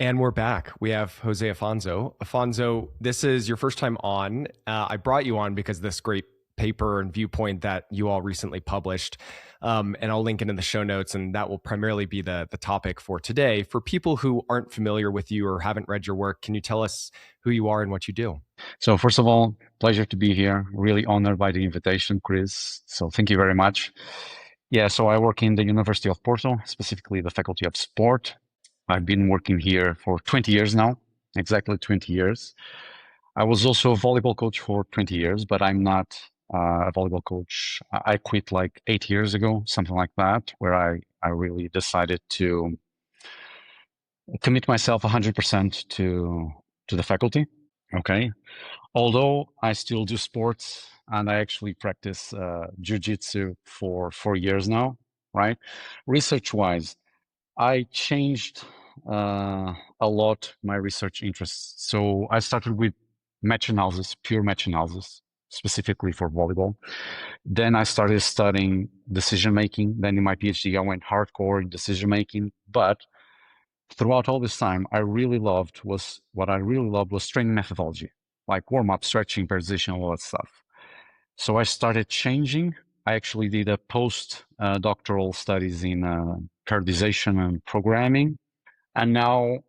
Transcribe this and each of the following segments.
And we're back. We have Jose Afonso. Afonso, this is your first time on. I brought you on because of this great paper and viewpoint that you all recently published. And I'll link it in the show notes, and that will primarily be the topic for today. For people who aren't familiar with you or haven't read your work, can you tell us who you are and what you do? So first of all, pleasure to be here. Really honored by the invitation, Chris. So thank you very much. Yeah, so I work in the University of Porto, specifically the Faculty of Sport. I've been working here for 20 years now, exactly 20 years. I was also a volleyball coach for 20 years, but I'm not a volleyball coach. I quit like 8 years ago, something like that, where I really decided to commit myself 100% to the faculty. Okay. Although I still do sports and I actually practice jiu-jitsu for 4 years now, right? Research-wise, I changed a lot my research interests. So I started with match analysis, pure match analysis, specifically for volleyball. Then I started studying decision making. Then in my PhD, I went hardcore in decision making. But throughout all this time, I really loved was training methodology, like warm up, stretching, periodization, all that stuff. So I started changing. I actually did a post doctoral studies in periodization and programming, and now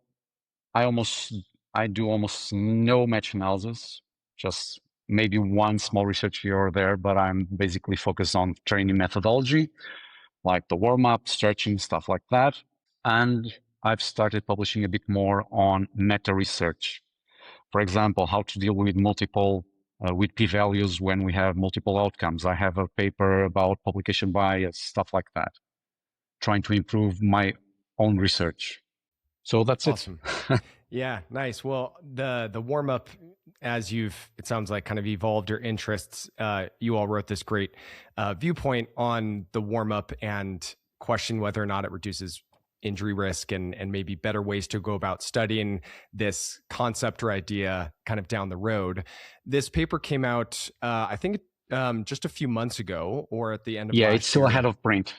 I almost I do almost no match analysis, just maybe one small research here or there, but I'm basically focused on training methodology, like the warm up, stretching, stuff like that. And I've started publishing a bit more on meta research. For example, how to deal with with p-values when we have multiple outcomes. I have a paper about publication bias, stuff like that, trying to improve my own research. So that's it. Awesome. Yeah, nice. Well, the warm up, as it sounds like, kind of evolved your interests. You all wrote this great viewpoint on the warm up and question whether or not it reduces injury risk and maybe better ways to go about studying this concept or idea kind of down the road. This paper came out, I think, just a few months ago or at the end of Yeah, it's last still ahead year. of print.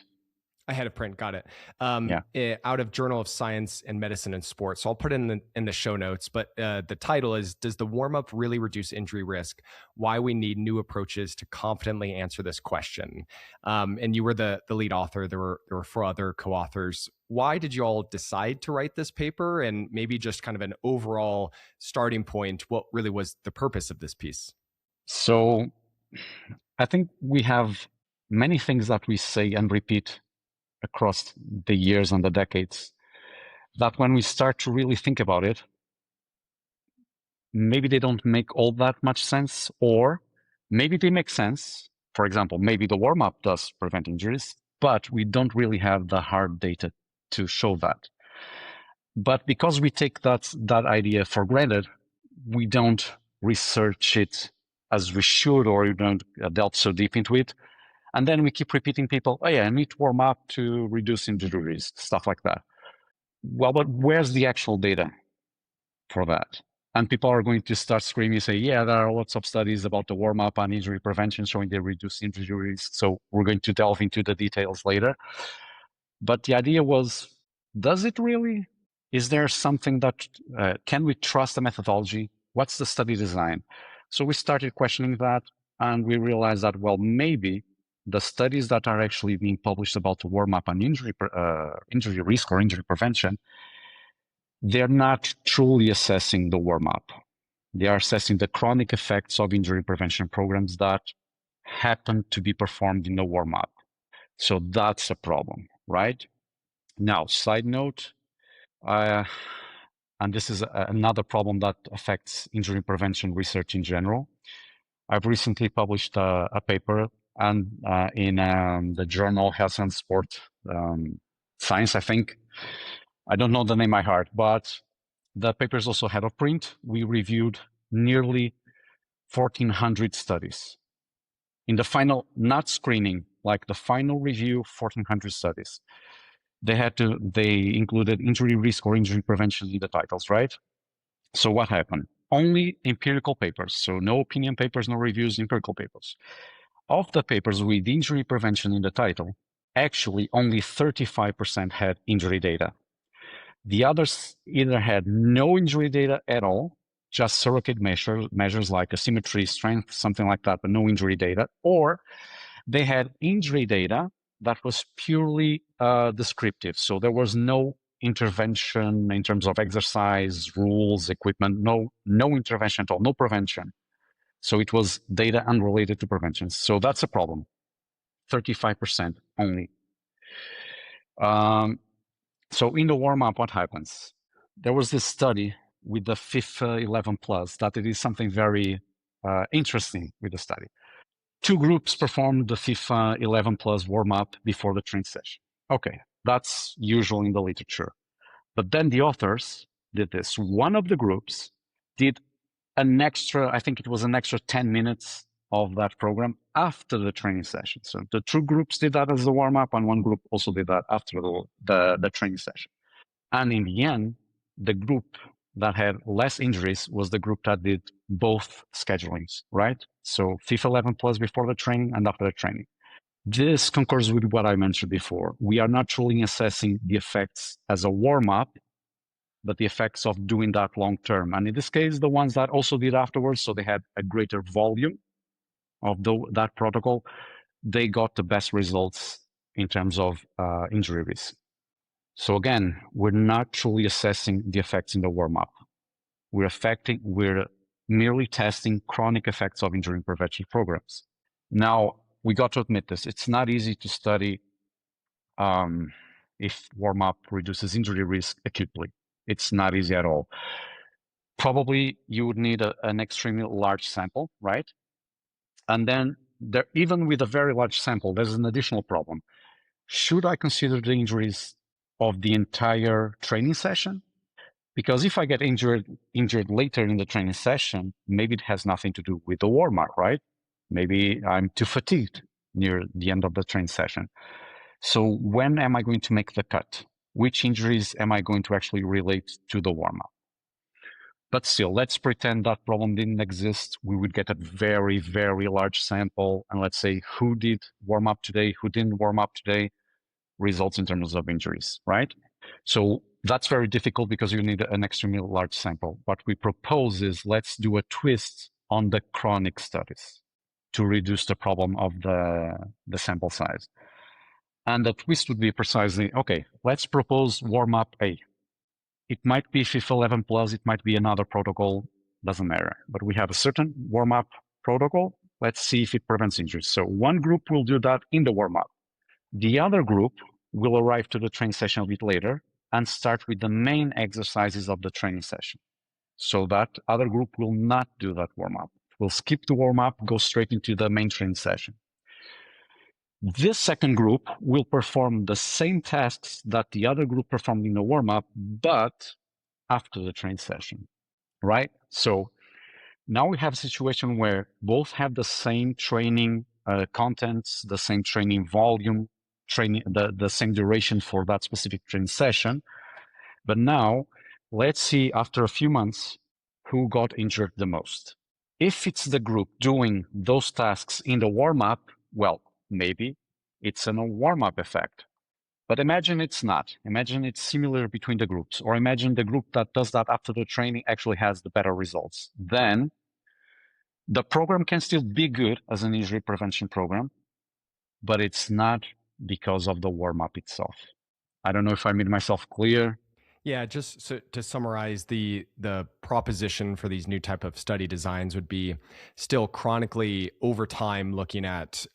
Ahead of print, got it. Yeah. Out of Journal of Science and Medicine and Sports. So I'll put it in the show notes. But the title is "Does the warm up really reduce injury risk? Why we need new approaches to confidently answer this question." And you were the lead author. There were four other co-authors. Why did you all decide to write this paper? And maybe just kind of an overall starting point. What really was the purpose of this piece? So I think we have many things that we say and repeat across the years and the decades that when we start to really think about it, maybe they don't make all that much sense, or maybe they make sense. For example, maybe the warm up does prevent injuries, but we don't really have the hard data to show that. But because we take that idea for granted, we don't research it as we should, or we don't delve so deep into it. And then we keep repeating people, oh yeah, I need to warm up to reduce injury risk, stuff like that. Well, but where's the actual data for that? And people are going to start screaming and say, yeah, there are lots of studies about the warm up and injury prevention showing they reduce injury risk. So we're going to delve into the details later. But the idea was, does it really? Is there something that, can we trust the methodology? What's the study design? So we started questioning that, and we realized that, well, maybe the studies that are actually being published about the warm up and injury risk or injury prevention, they're not truly assessing the warm up. They are assessing the chronic effects of injury prevention programs that happen to be performed in the warm up. So that's a problem, right? Now, side note, and this is another problem that affects injury prevention research in general. I've recently published a paper and in the journal Health and Sport Science, I think. I don't know the name by heart, but the paper is also ahead of print. We reviewed nearly 1,400 studies. In the final, not screening, like the final review, 1,400 studies. They included injury risk or injury prevention in the titles, right? So what happened? Only empirical papers. So no opinion papers, no reviews, empirical papers. Of the papers with injury prevention in the title, actually only 35% had injury data. The others either had no injury data at all, just surrogate measures like asymmetry, strength, something like that, but no injury data, or they had injury data that was purely descriptive. So there was no intervention in terms of exercise, rules, equipment, no intervention at all, no prevention. So it was data unrelated to prevention. So that's a problem. 35% only. Um, so in the warm-up, what happens? There was this study with the FIFA 11 Plus that it is something very interesting with the study. Two groups performed the FIFA 11 Plus warm-up before the training session. Okay, that's usual in the literature. But then the authors did this. One of the groups did an extra, I think it was an extra 10 minutes of that program after the training session. So the two groups did that as a warm-up, and one group also did that after the training session. And in the end, the group that had less injuries was the group that did both schedulings, right? So FIFA 11 Plus before the training and after the training. This concurs with what I mentioned before. We are not truly assessing the effects as a warm-up, but the effects of doing that long term. And in this case, the ones that also did afterwards, so they had a greater volume of that protocol, they got the best results in terms of injury risk. So again, we're not truly assessing the effects in the warm-up. We're merely testing chronic effects of injury prevention programs. Now, we got to admit this. It's not easy to study if warm-up reduces injury risk acutely. It's not easy at all. Probably you would need an extremely large sample, right? And then even with a very large sample, there's an additional problem. Should I consider the injuries of the entire training session? Because if I get injured later in the training session, maybe it has nothing to do with the warm-up, right? Maybe I'm too fatigued near the end of the training session. So when am I going to make the cut? Which injuries am I going to actually relate to the warm-up? But still, let's pretend that problem didn't exist. We would get a very, very large sample. And let's say who did warm up today, who didn't warm up today, results in terms of injuries, right? So that's very difficult because you need an extremely large sample. What we propose is let's do a twist on the chronic studies to reduce the problem of the sample size. And the twist would be precisely, okay, let's propose warm up A. It might be FIFA 11 Plus, it might be another protocol, doesn't matter. But we have a certain warm-up protocol. Let's see if it prevents injuries. So one group will do that in the warm-up. The other group will arrive to the training session a bit later and start with the main exercises of the training session. So that other group will not do that warm-up. Will skip the warm-up, go straight into the main training session. This second group will perform the same tasks that the other group performed in the warm-up, but after the training session, right? So now we have a situation where both have the same training contents, the same training volume, the same duration for that specific training session. But now let's see after a few months who got injured the most. If it's the group doing those tasks in the warm-up, well, maybe it's a warm-up effect. But imagine it's not. Imagine it's similar between the groups, or imagine the group that does that after the training actually has the better results. Then the program can still be good as an injury prevention program, but it's not because of the warm-up itself. I don't know if I made myself clear. Yeah, just so to summarize, the proposition for these new type of study designs would be still chronically over time looking at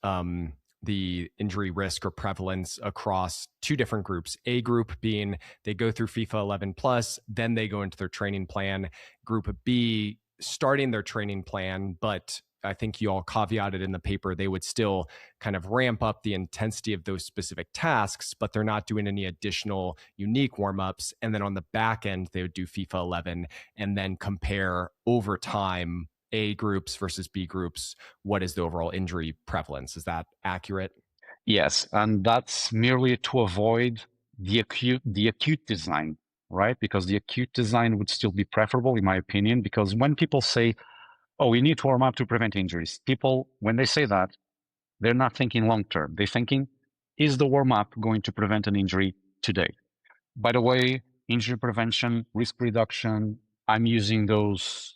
the injury risk or prevalence across two different groups. A group being they go through FIFA 11 plus, then they go into their training plan. Group B starting their training plan, but I think you all caveated in the paper they would still kind of ramp up the intensity of those specific tasks, but they're not doing any additional unique warm-ups. And then on the back end, they would do FIFA 11 and then compare over time A groups versus B groups. What is the overall injury prevalence? Is that accurate? Yes, and that's merely to avoid the acute design, right? Because the acute design would still be preferable, in my opinion, because when people say, oh, we need to warm up to prevent injuries, people, when they say that, they're not thinking long term. They're thinking, is the warm up going to prevent an injury today? By the way, injury prevention, risk reduction. I'm using those.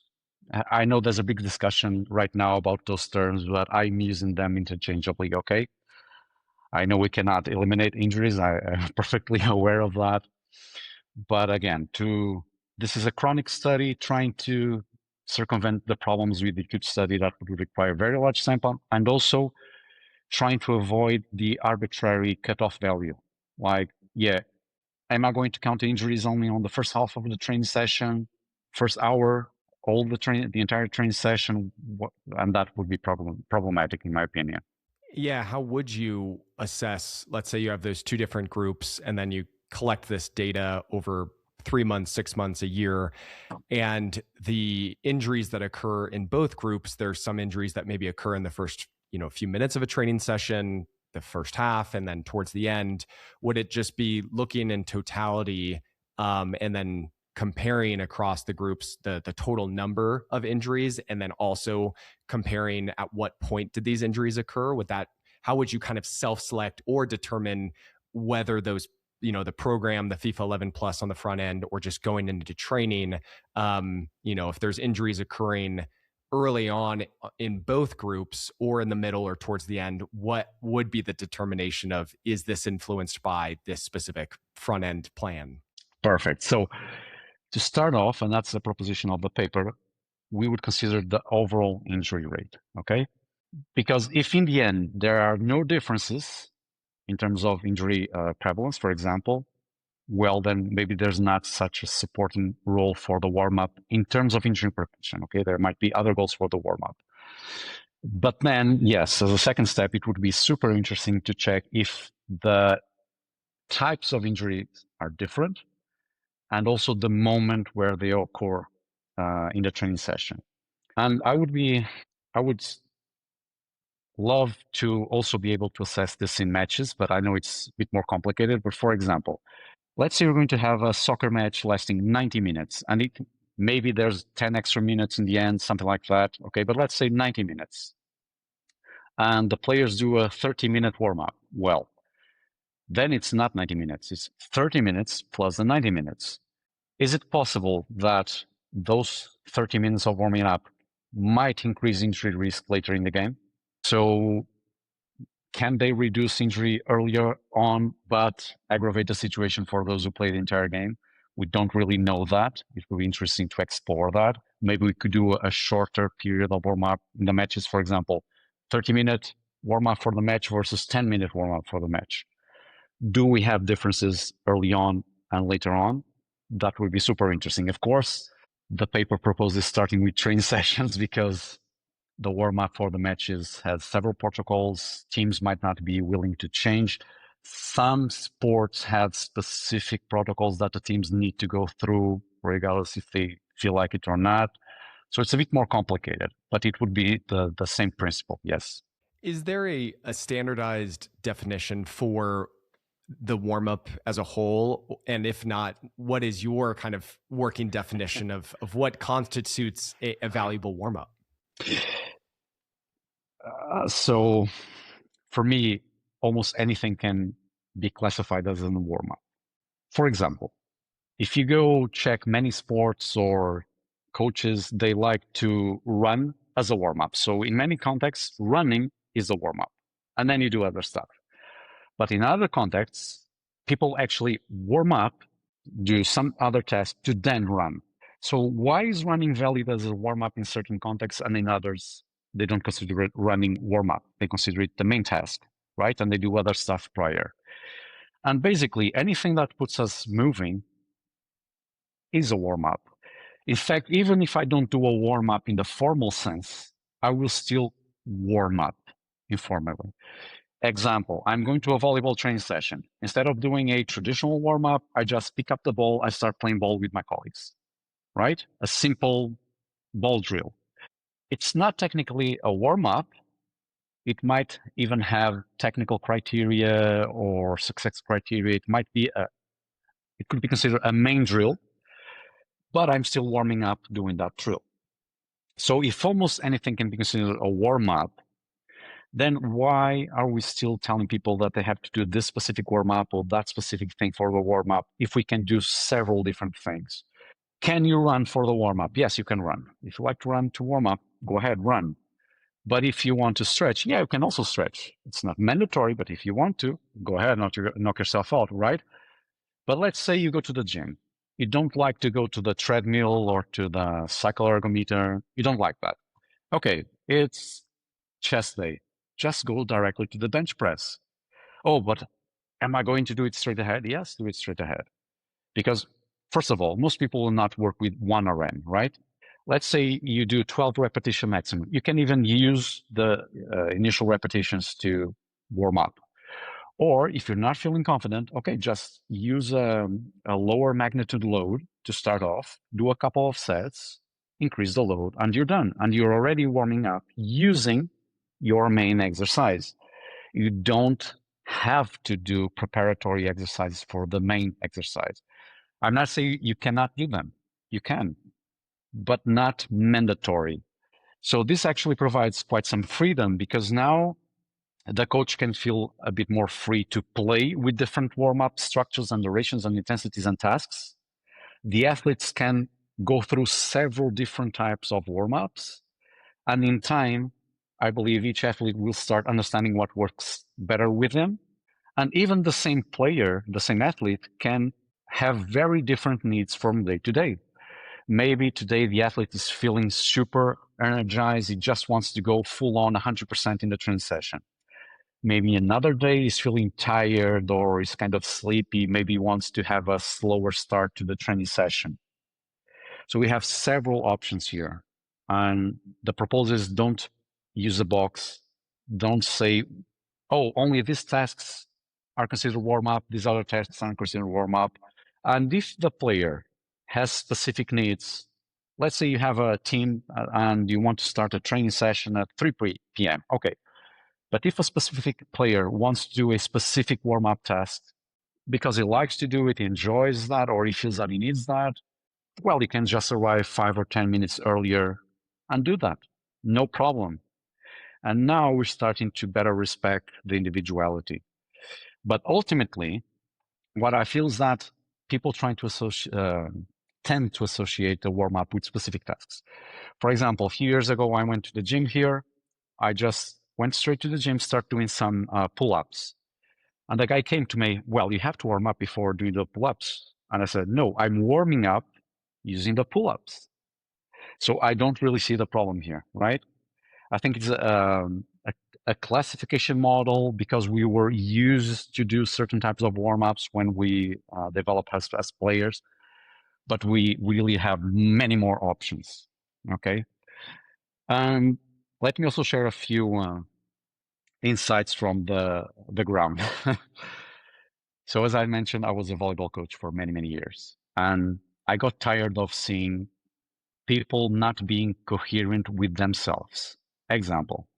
I know there's a big discussion right now about those terms, but I'm using them interchangeably. Okay. I know we cannot eliminate injuries. I'm perfectly aware of that. But again, this is a chronic study trying to circumvent the problems with the acute study that would require very large sample, and also trying to avoid the arbitrary cutoff value. Like, yeah, am I going to count injuries only on the first half of the training session, first hour, the entire training session? And that would be problematic in my opinion. Yeah, how would you assess, let's say you have those two different groups and then you collect this data over 3 months, 6 months, a year, and the injuries that occur in both groups, there's some injuries that maybe occur in the first, few minutes of a training session, the first half, and then towards the end. Would it just be looking in totality, and then comparing across the groups the total number of injuries, and then also comparing at what point did these injuries occur? Would that How would you kind of self-select or determine whether those, the program, the FIFA 11 plus on the front end, or just going into training, if there's injuries occurring early on in both groups or in the middle or towards the end, what would be the determination of, is this influenced by this specific front end plan? Perfect. So to start off, and that's the proposition of the paper, we would consider the overall injury rate, okay? Because if in the end there are no differences in terms of injury prevalence, for example, well, then maybe there's not such a supporting role for the warm-up in terms of injury prevention, okay? There might be other goals for the warm-up. But then, yes, as a second step, it would be super interesting to check if the types of injuries are different and also the moment where they occur in the training session. And I would love to also be able to assess this in matches, but I know it's a bit more complicated. But for example, let's say we're going to have a soccer match lasting 90 minutes, and maybe there's 10 extra minutes in the end, something like that. Okay, but let's say 90 minutes. And the players do a 30-minute warm-up. Well, then it's not 90 minutes, it's 30 minutes plus the 90 minutes. Is it possible that those 30 minutes of warming up might increase injury risk later in the game? So can they reduce injury earlier on, but aggravate the situation for those who play the entire game? We don't really know that. It would be interesting to explore that. Maybe we could do a shorter period of warm up in the matches, for example, 30-minute warm up for the match versus 10-minute warm up for the match. Do we have differences early on and later on? That would be super interesting. Of course, the paper proposes starting with training sessions because the warm-up for the matches has several protocols. Teams might not be willing to change. Some sports have specific protocols that the teams need to go through, regardless if they feel like it or not. So it's a bit more complicated, but it would be the same principle, yes. Is there a standardized definition for the warm up as a whole? And if not, what is your kind of working definition of what constitutes a valuable warm up? So for me, almost anything can be classified as a warm up. For example, if you go check many sports or coaches, they like to run as a warm up. So in many contexts, running is a warm up, and then you do other stuff. But in other contexts, people actually warm up, do some other task to then run. So why is running valid as a warm up in certain contexts and in others they don't consider it running warm up? They consider it the main task, right? And they do other stuff prior. And basically anything that puts us moving is a warm up. In fact, even if I don't do a warm up in the formal sense, I will still warm up informally. Example, I'm going to a volleyball training session. Instead of doing a traditional warm up, I just pick up the ball, I start playing ball with my colleagues, right? A simple ball drill. It's not technically a warm up. It might even have technical criteria or success criteria. It could be considered a main drill, but I'm still warming up doing that drill. So if almost anything can be considered a warm up, then why are we still telling people that they have to do this specific warm-up or that specific thing for the warm-up if we can do several different things? Can you run for the warm-up? Yes, you can run. If you like to run to warm up, go ahead, run. But if you want to stretch, yeah, you can also stretch. It's not mandatory, but if you want to, go ahead, knock yourself out, right? But let's say you go to the gym. You don't like to go to the treadmill or to the cycle ergometer. You don't like that. Okay, it's chest day. Just go directly to the bench press. Oh, but am I going to do it straight ahead? Yes, do it straight ahead. Because, first of all, most people will not work with one RM, right? Let's say you do 12 repetition maximum. You can even use the initial repetitions to warm up. Or if you're not feeling confident, okay, just use a lower magnitude load to start off, do a couple of sets, increase the load, and you're done. And you're already warming up using your main exercise. You don't have to do preparatory exercises for the main exercise. I'm not saying you cannot do them. You can, but not mandatory. So this actually provides quite some freedom because now the coach can feel a bit more free to play with different warm-up structures and durations and intensities and tasks. The athletes can go through several different types of warm-ups. And in time, I believe each athlete will start understanding what works better with them. And even the same player, the same athlete, can have very different needs from day to day. Maybe today the athlete is feeling super energized. He just wants to go full on 100% in the training session. Maybe another day he's feeling tired or is kind of sleepy. Maybe he wants to have a slower start to the training session. So we have several options here. And the proposal is don't use a box. Don't say, oh, only these tasks are considered warm up. These other tasks aren't considered warm up. And if the player has specific needs, let's say you have a team and you want to start a training session at 3 p.m. Okay. But if a specific player wants to do a specific warm up task because he likes to do it, he enjoys that, or he feels that he needs that, well, you can just arrive 5 or 10 minutes earlier and do that. No problem. And now we're starting to better respect the individuality. But ultimately, what I feel is that people tend to associate the warm up with specific tasks. For example, a few years ago, I went to the gym here. I just went straight to the gym, start doing some pull-ups. And the guy came to me, well, you have to warm up before doing the pull-ups. And I said, no, I'm warming up using the pull-ups. So I don't really see the problem here, right? I think it's a classification model because we were used to do certain types of warm-ups when we develop as players, but we really have many more options, okay? Let me also share a few insights from the ground. So as I mentioned, I was a volleyball coach for many, many years, and I got tired of seeing people not being coherent with themselves. Example,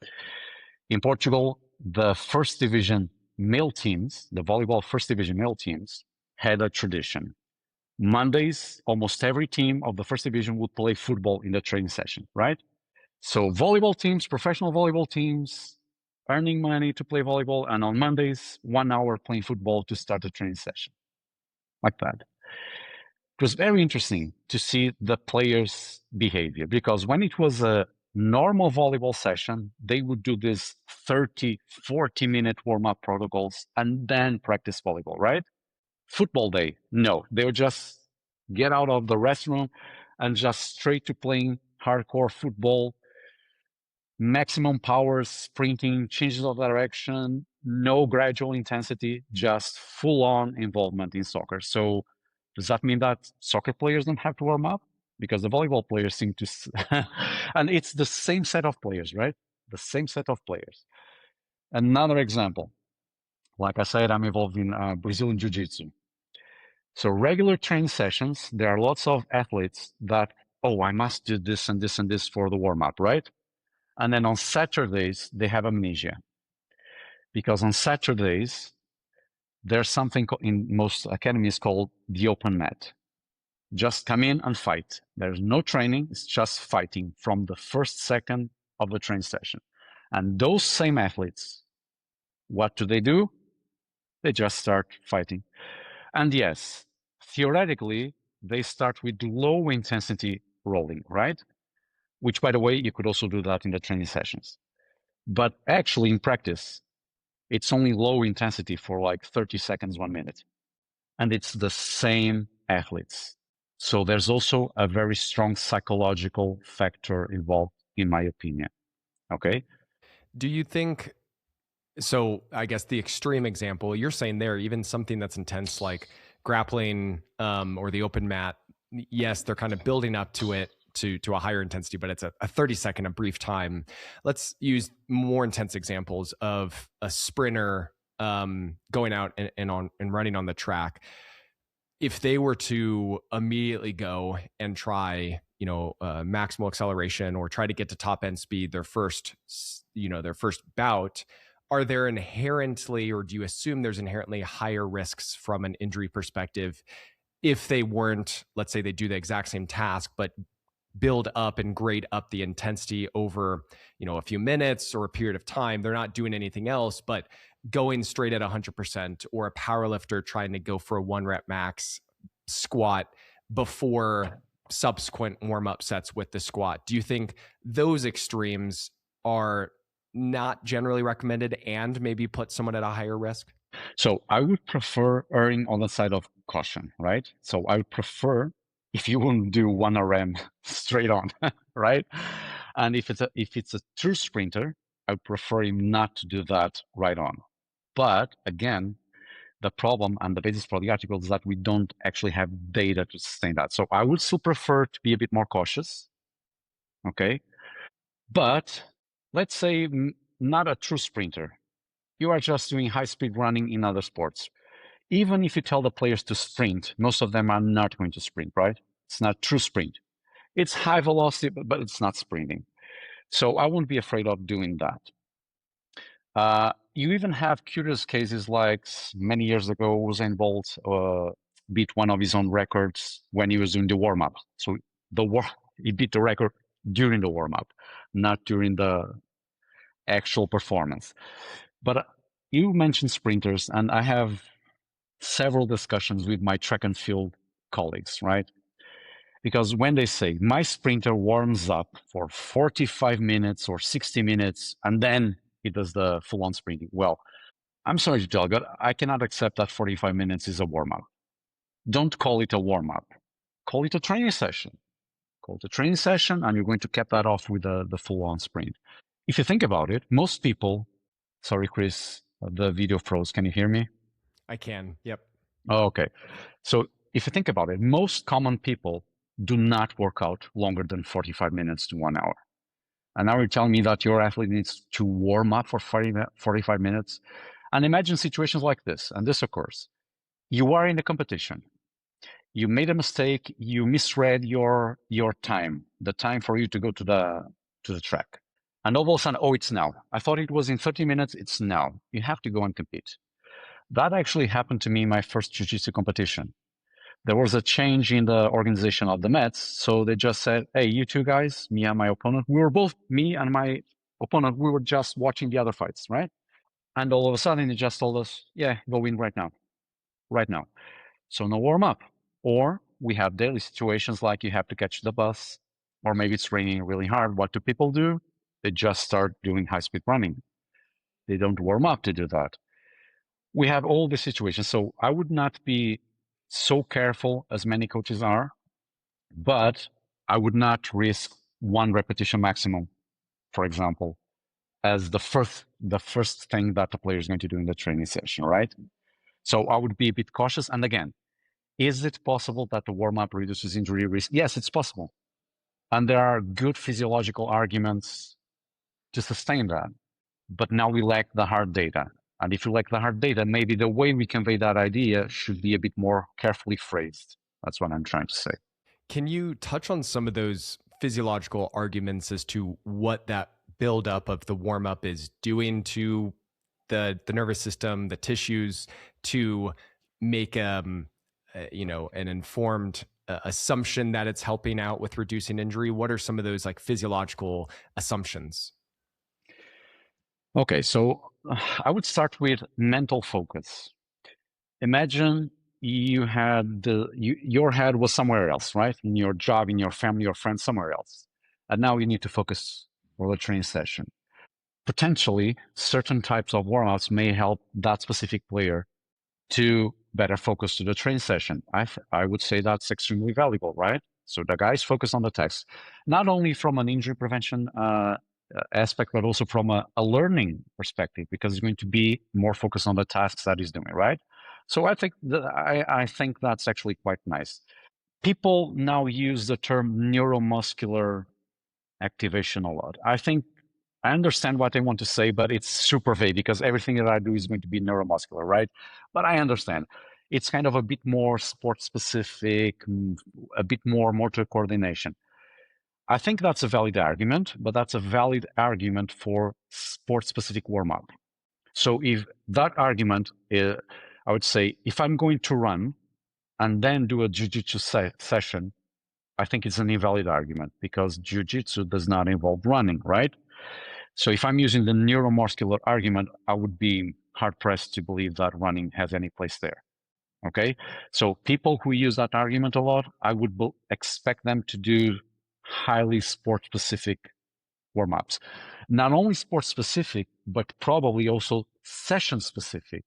in Portugal, the first division male teams, the volleyball first division male teams, had a tradition. Mondays, almost every team of the first division would play football in the training session, right? So volleyball teams, professional volleyball teams, earning money to play volleyball, and on Mondays, 1 hour playing football to start the training session, like that. It was very interesting to see the players' behavior because when it was a normal volleyball session, they would do this 30, 40-minute warm-up protocols and then practice volleyball, right? Football day, no, they would just get out of the restroom and just straight to playing hardcore football, maximum power, sprinting, changes of direction, no gradual intensity, just full-on involvement in soccer. So does that mean that soccer players don't have to warm up? Because the volleyball players seem to, and it's the same set of players, right? The same set of players. Another example, like I said, I'm involved in Brazilian Jiu-Jitsu. So regular training sessions, there are lots of athletes that, oh, I must do this and this and this for the warm-up, right? And then on Saturdays, they have amnesia. Because on Saturdays, there's something in most academies called the open mat. Just come in and fight. There's no training, it's just fighting from the first second of the training session. And those same athletes, what do? They just start fighting. And yes, theoretically, they start with low intensity rolling, right? Which, by the way, you could also do that in the training sessions. But actually, in practice, it's only low intensity for like 30 seconds, 1 minute. And it's the same athletes. So there's also a very strong psychological factor involved, in my opinion. Okay. Do you think so? I guess the extreme example you're saying there, even something that's intense like grappling or the open mat, yes, they're kind of building up to it to a higher intensity, but it's a 30-second, a brief time. Let's use more intense examples of a sprinter going out and running on the track. If they were to immediately go and try, maximal acceleration or try to get to top end speed their first bout, are there inherently, or do you assume there's inherently higher risks from an injury perspective if they weren't, let's say they do the exact same task, but build up and grade up the intensity over, a few minutes or a period of time? They're not doing anything else, but going straight at 100%, or a power lifter trying to go for a 1 rep max squat before subsequent warm-up sets with the squat. Do you think those extremes are not generally recommended and maybe put someone at a higher risk? So I would prefer erring on the side of caution, right? So I would prefer if you wouldn't do 1 RM straight on, right? And if it's a true sprinter, I would prefer him not to do that right on. But again, the problem and the basis for the article is that we don't actually have data to sustain that. So I would still prefer to be a bit more cautious, okay? But let's say not a true sprinter. You are just doing high-speed running in other sports. Even if you tell the players to sprint, most of them are not going to sprint, right? It's not true sprint. It's high velocity, but it's not sprinting. So I won't be afraid of doing that. You even have curious cases like many years ago, Usain Bolt beat one of his own records when he was doing the warm-up. So he beat the record during the warm-up, not during the actual performance. But you mentioned sprinters, and I have several discussions with my track and field colleagues, right? Because when they say my sprinter warms up for 45 minutes or 60 minutes and then he does the full on sprinting, well, I'm sorry to tell you, but I cannot accept that 45 minutes is a warm up. Don't call it a warm up. Call it a training session. Call it a training session, and you're going to cap that off with the full on sprint. If you think about it, most people, sorry, Chris, the video froze. Can you hear me? I can. Yep. Oh, okay. So if you think about it, most common people do not work out longer than 45 minutes to 1 hour. And now you're telling me that your athlete needs to warm up for 45 minutes. And imagine situations like this, and this occurs. You are in a competition. You made a mistake. You misread your time, the time for you to go to the track. And all of a sudden, oh, it's now. I thought it was in 30 minutes. It's now. You have to go and compete. That actually happened to me in my first jiu-jitsu competition. There was a change in the organization of the Mets. So they just said, hey, you two guys, me and my opponent, me and my opponent, we were just watching the other fights, right? And all of a sudden, they just told us, yeah, go in right now. Right now. So no warm up. Or we have daily situations like you have to catch the bus, or maybe it's raining really hard. What do people do? They just start doing high speed running. They don't warm up to do that. We have all the situations. So I would not be so careful as many coaches are, but I would not risk 1 repetition maximum, for example, as the first thing that the player is going to do in the training session, right? So I would be a bit cautious. And again, is it possible that the warm-up reduces injury risk? Yes, it's possible. And there are good physiological arguments to sustain that. But now we lack the hard data. And if you lack the hard data, maybe the way we convey that idea should be a bit more carefully phrased. That's what I'm trying to say. Can you touch on some of those physiological arguments as to what that buildup of the warm up is doing to the nervous system, the tissues, to make an informed assumption that it's helping out with reducing injury? What are some of those like physiological assumptions? Okay, so I would start with mental focus. Imagine you had your head was somewhere else, right? In your job, in your family, your friends, somewhere else. And now you need to focus for the training session. Potentially, certain types of warm-ups may help that specific player to better focus to the training session. I would say that's extremely valuable, right? So the guys focus on the text, not only from an injury prevention aspect, but also from a learning perspective, because it's going to be more focused on the tasks that he's doing, right? So I think that's actually quite nice. People now use the term neuromuscular activation a lot. I understand what they want to say, but it's super vague because everything that I do is going to be neuromuscular, right? But I understand. It's kind of a bit more sport specific, a bit more motor coordination. I think that's a valid argument, but that's a valid argument for sport specific warm up. So if that argument, I would say, if I'm going to run and then do a jiu-jitsu session, I think it's an invalid argument because jiu-jitsu does not involve running, right? So if I'm using the neuromuscular argument, I would be hard pressed to believe that running has any place there. Okay. So people who use that argument a lot, I would expect them to do highly sport specific warm ups. Not only sport specific, but probably also session specific.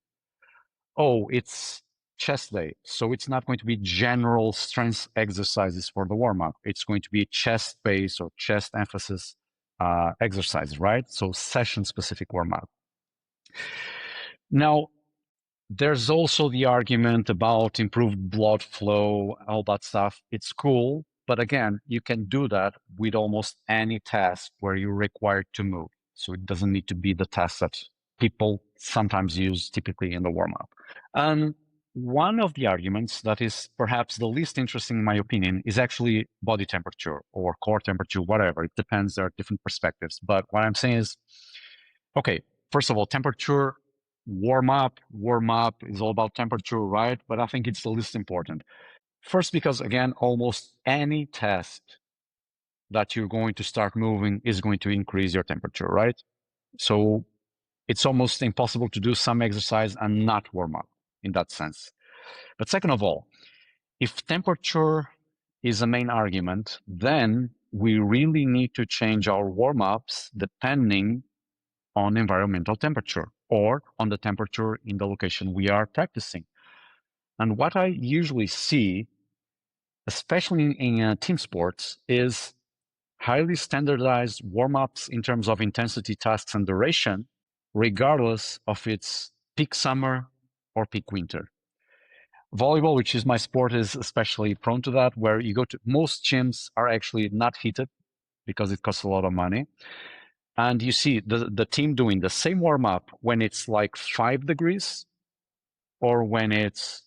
Oh, it's chest day. So it's not going to be general strength exercises for the warm up. It's going to be chest base or chest emphasis exercise, right? So session specific warm up. Now, there's also the argument about improved blood flow, all that stuff. It's cool. But again, you can do that with almost any task where you're required to move. So it doesn't need to be the task that people sometimes use typically in the warm up. And one of the arguments that is perhaps the least interesting, in my opinion, is actually body temperature or core temperature, whatever. It depends. There are different perspectives. But what I'm saying is, okay, first of all, temperature, warm up is all about temperature, right? But I think it's the least important. First, because again, almost any test that you're going to start moving is going to increase your temperature, right? So it's almost impossible to do some exercise and not warm up in that sense. But second of all, if temperature is a main argument, then we really need to change our warm ups depending on environmental temperature or on the temperature in the location we are practicing. And what I usually see, especially in team sports, is highly standardized warm-ups in terms of intensity, tasks, and duration, regardless of its peak summer or peak winter. Volleyball, which is my sport, is especially prone to that, where you go to most gyms are actually not heated because it costs a lot of money. And you see the team doing the same warm-up when it's like 5 degrees or when it's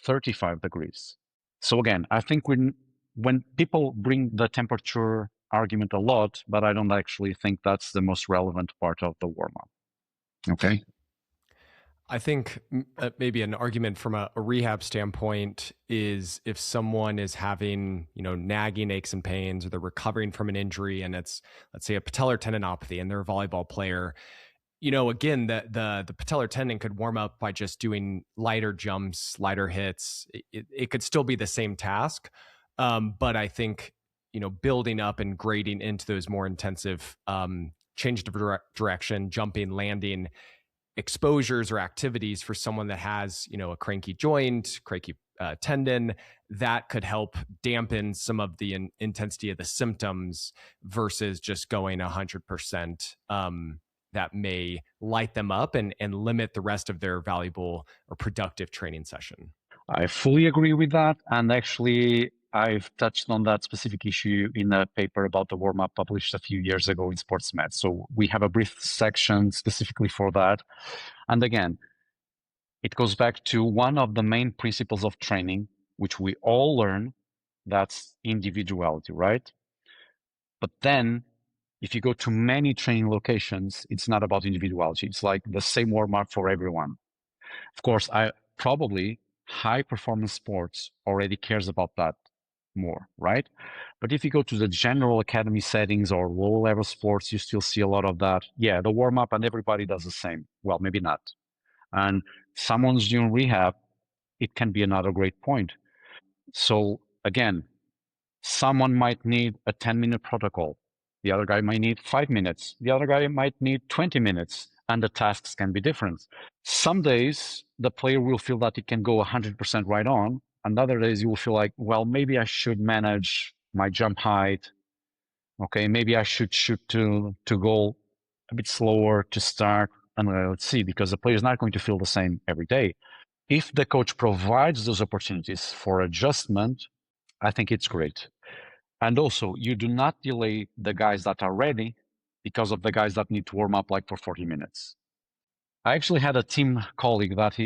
35 degrees. So again, I think when people bring the temperature argument a lot, but I don't actually think that's the most relevant part of the warm up. Okay. I think maybe an argument from a rehab standpoint is if someone is having, nagging aches and pains, or they're recovering from an injury, and it's, let's say, a patellar tendinopathy, and they're a volleyball player. Again, the patellar tendon could warm up by just doing lighter jumps, lighter hits. It could still be the same task, but I think building up and grading into those more intensive change of direction, jumping, landing exposures or activities for someone that has a cranky joint, cranky tendon, that could help dampen some of the intensity of the symptoms versus just going 100%. That may light them up and limit the rest of their valuable or productive training session. I fully agree with that. And actually, I've touched on that specific issue in a paper about the warm up published a few years ago in SportsMed. So we have a brief section specifically for that. And again, it goes back to one of the main principles of training, which we all learn. That's individuality, right? But then if you go to many training locations, it's not about individuality. It's like the same warm up for everyone. Of course, I probably high performance sports already cares about that more, right? But if you go to the general academy settings or low level sports, you still see a lot of that. Yeah, the warm up and everybody does the same. Well, maybe not. And someone's doing rehab, it can be another great point. So again, someone might need a 10-minute protocol. The other guy might need 5 minutes. The other guy might need 20 minutes. And the tasks can be different. Some days the player will feel that it can go 100% right on. And other days you will feel like, well, maybe I should manage my jump height. Okay, maybe I should shoot to goal a bit slower to start. And let's see, because the player is not going to feel the same every day. If the coach provides those opportunities for adjustment, I think it's great. And also, you do not delay the guys that are ready because of the guys that need to warm up like for 40 minutes. I actually had a team colleague that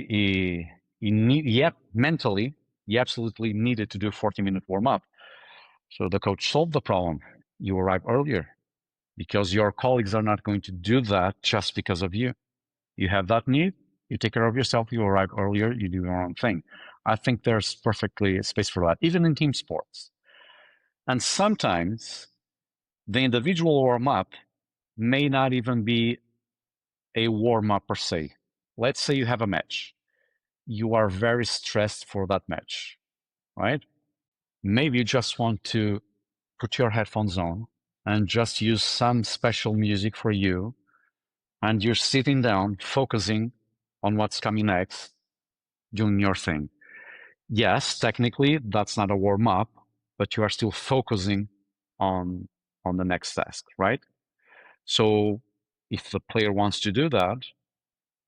mentally, he absolutely needed to do 40-minute warm up. So the coach solved the problem. You arrive earlier because your colleagues are not going to do that just because of you. You have that need, you take care of yourself, you arrive earlier, you do your own thing. I think there's perfectly space for that, even in team sports. And sometimes the individual warm up may not even be a warm up per se. Let's say you have a match. You are very stressed for that match, right? Maybe you just want to put your headphones on and just use some special music for you. And you're sitting down, focusing on what's coming next, doing your thing. Yes, technically that's not a warm up, but you are still focusing on on the next task, right? So if the player wants to do that,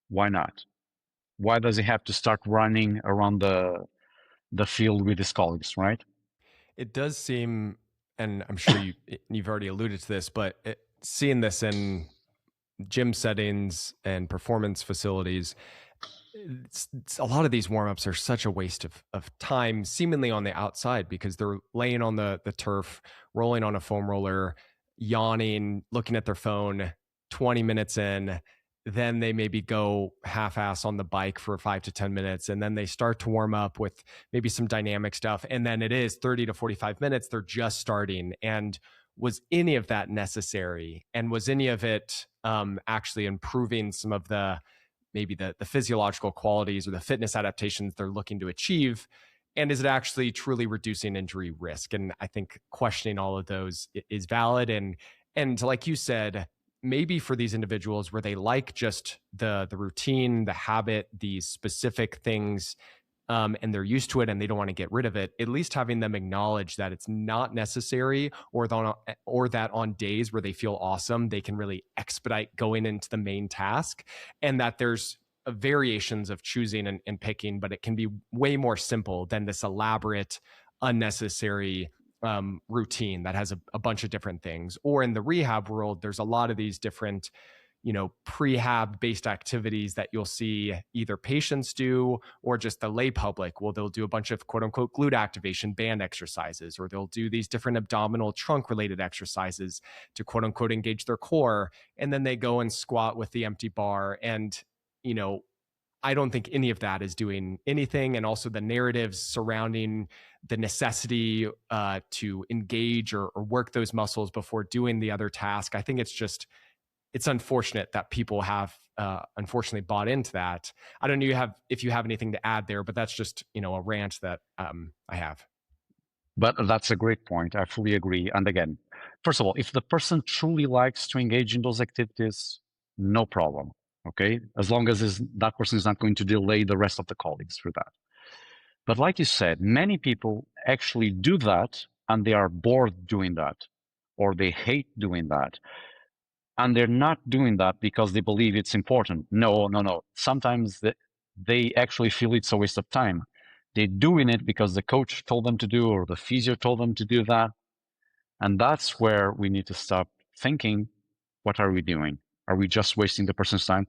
why not? Why does he have to start running around the field with his colleagues, right? It does seem, and I'm sure you've already alluded to this, but seeing this in gym settings and performance facilities, a lot of these warm-ups are such a waste of time seemingly on the outside because they're laying on the turf, rolling on a foam roller, yawning, looking at their phone. 20 minutes in, then they maybe go half-ass on the bike for 5 to 10 minutes, and then they start to warm up with maybe some dynamic stuff, and then it is 30 to 45 minutes, they're just starting. And was any of that necessary, and was any of it actually improving some of the maybe the physiological qualities or the fitness adaptations they're looking to achieve? And is it actually truly reducing injury risk? And I think questioning all of those is valid. And like you said, maybe for these individuals where they like just the routine, the habit, these specific things, and they're used to it and they don't want to get rid of it, at least having them acknowledge that it's not necessary, or that on days where they feel awesome, they can really expedite going into the main task, and that there's variations of choosing and picking, but it can be way more simple than this elaborate, unnecessary routine that has a bunch of different things. Or in the rehab world, there's a lot of these different prehab based activities that you'll see either patients do or just the lay public. Well, they'll do a bunch of quote unquote glute activation band exercises, or they'll do these different abdominal trunk related exercises to quote unquote engage their core. And then they go and squat with the empty bar. And, you know, I don't think any of that is doing anything. And also the narratives surrounding the necessity to engage or work those muscles before doing the other task. I think it's unfortunate that people have unfortunately bought into that. I don't know if you have anything to add there, but that's just a rant that I have. But that's a great point. I fully agree. And again, first of all, if the person truly likes to engage in those activities, no problem. Okay. As long as that person is not going to delay the rest of the colleagues through that. But like you said, many people actually do that and they are bored doing that, or they hate doing that. And they're not doing that because they believe it's important. No, no, no. Sometimes they actually feel it's a waste of time. They're doing it because the coach told them to do, or the physio told them to do that. And that's where we need to stop thinking, what are we doing? Are we just wasting the person's time?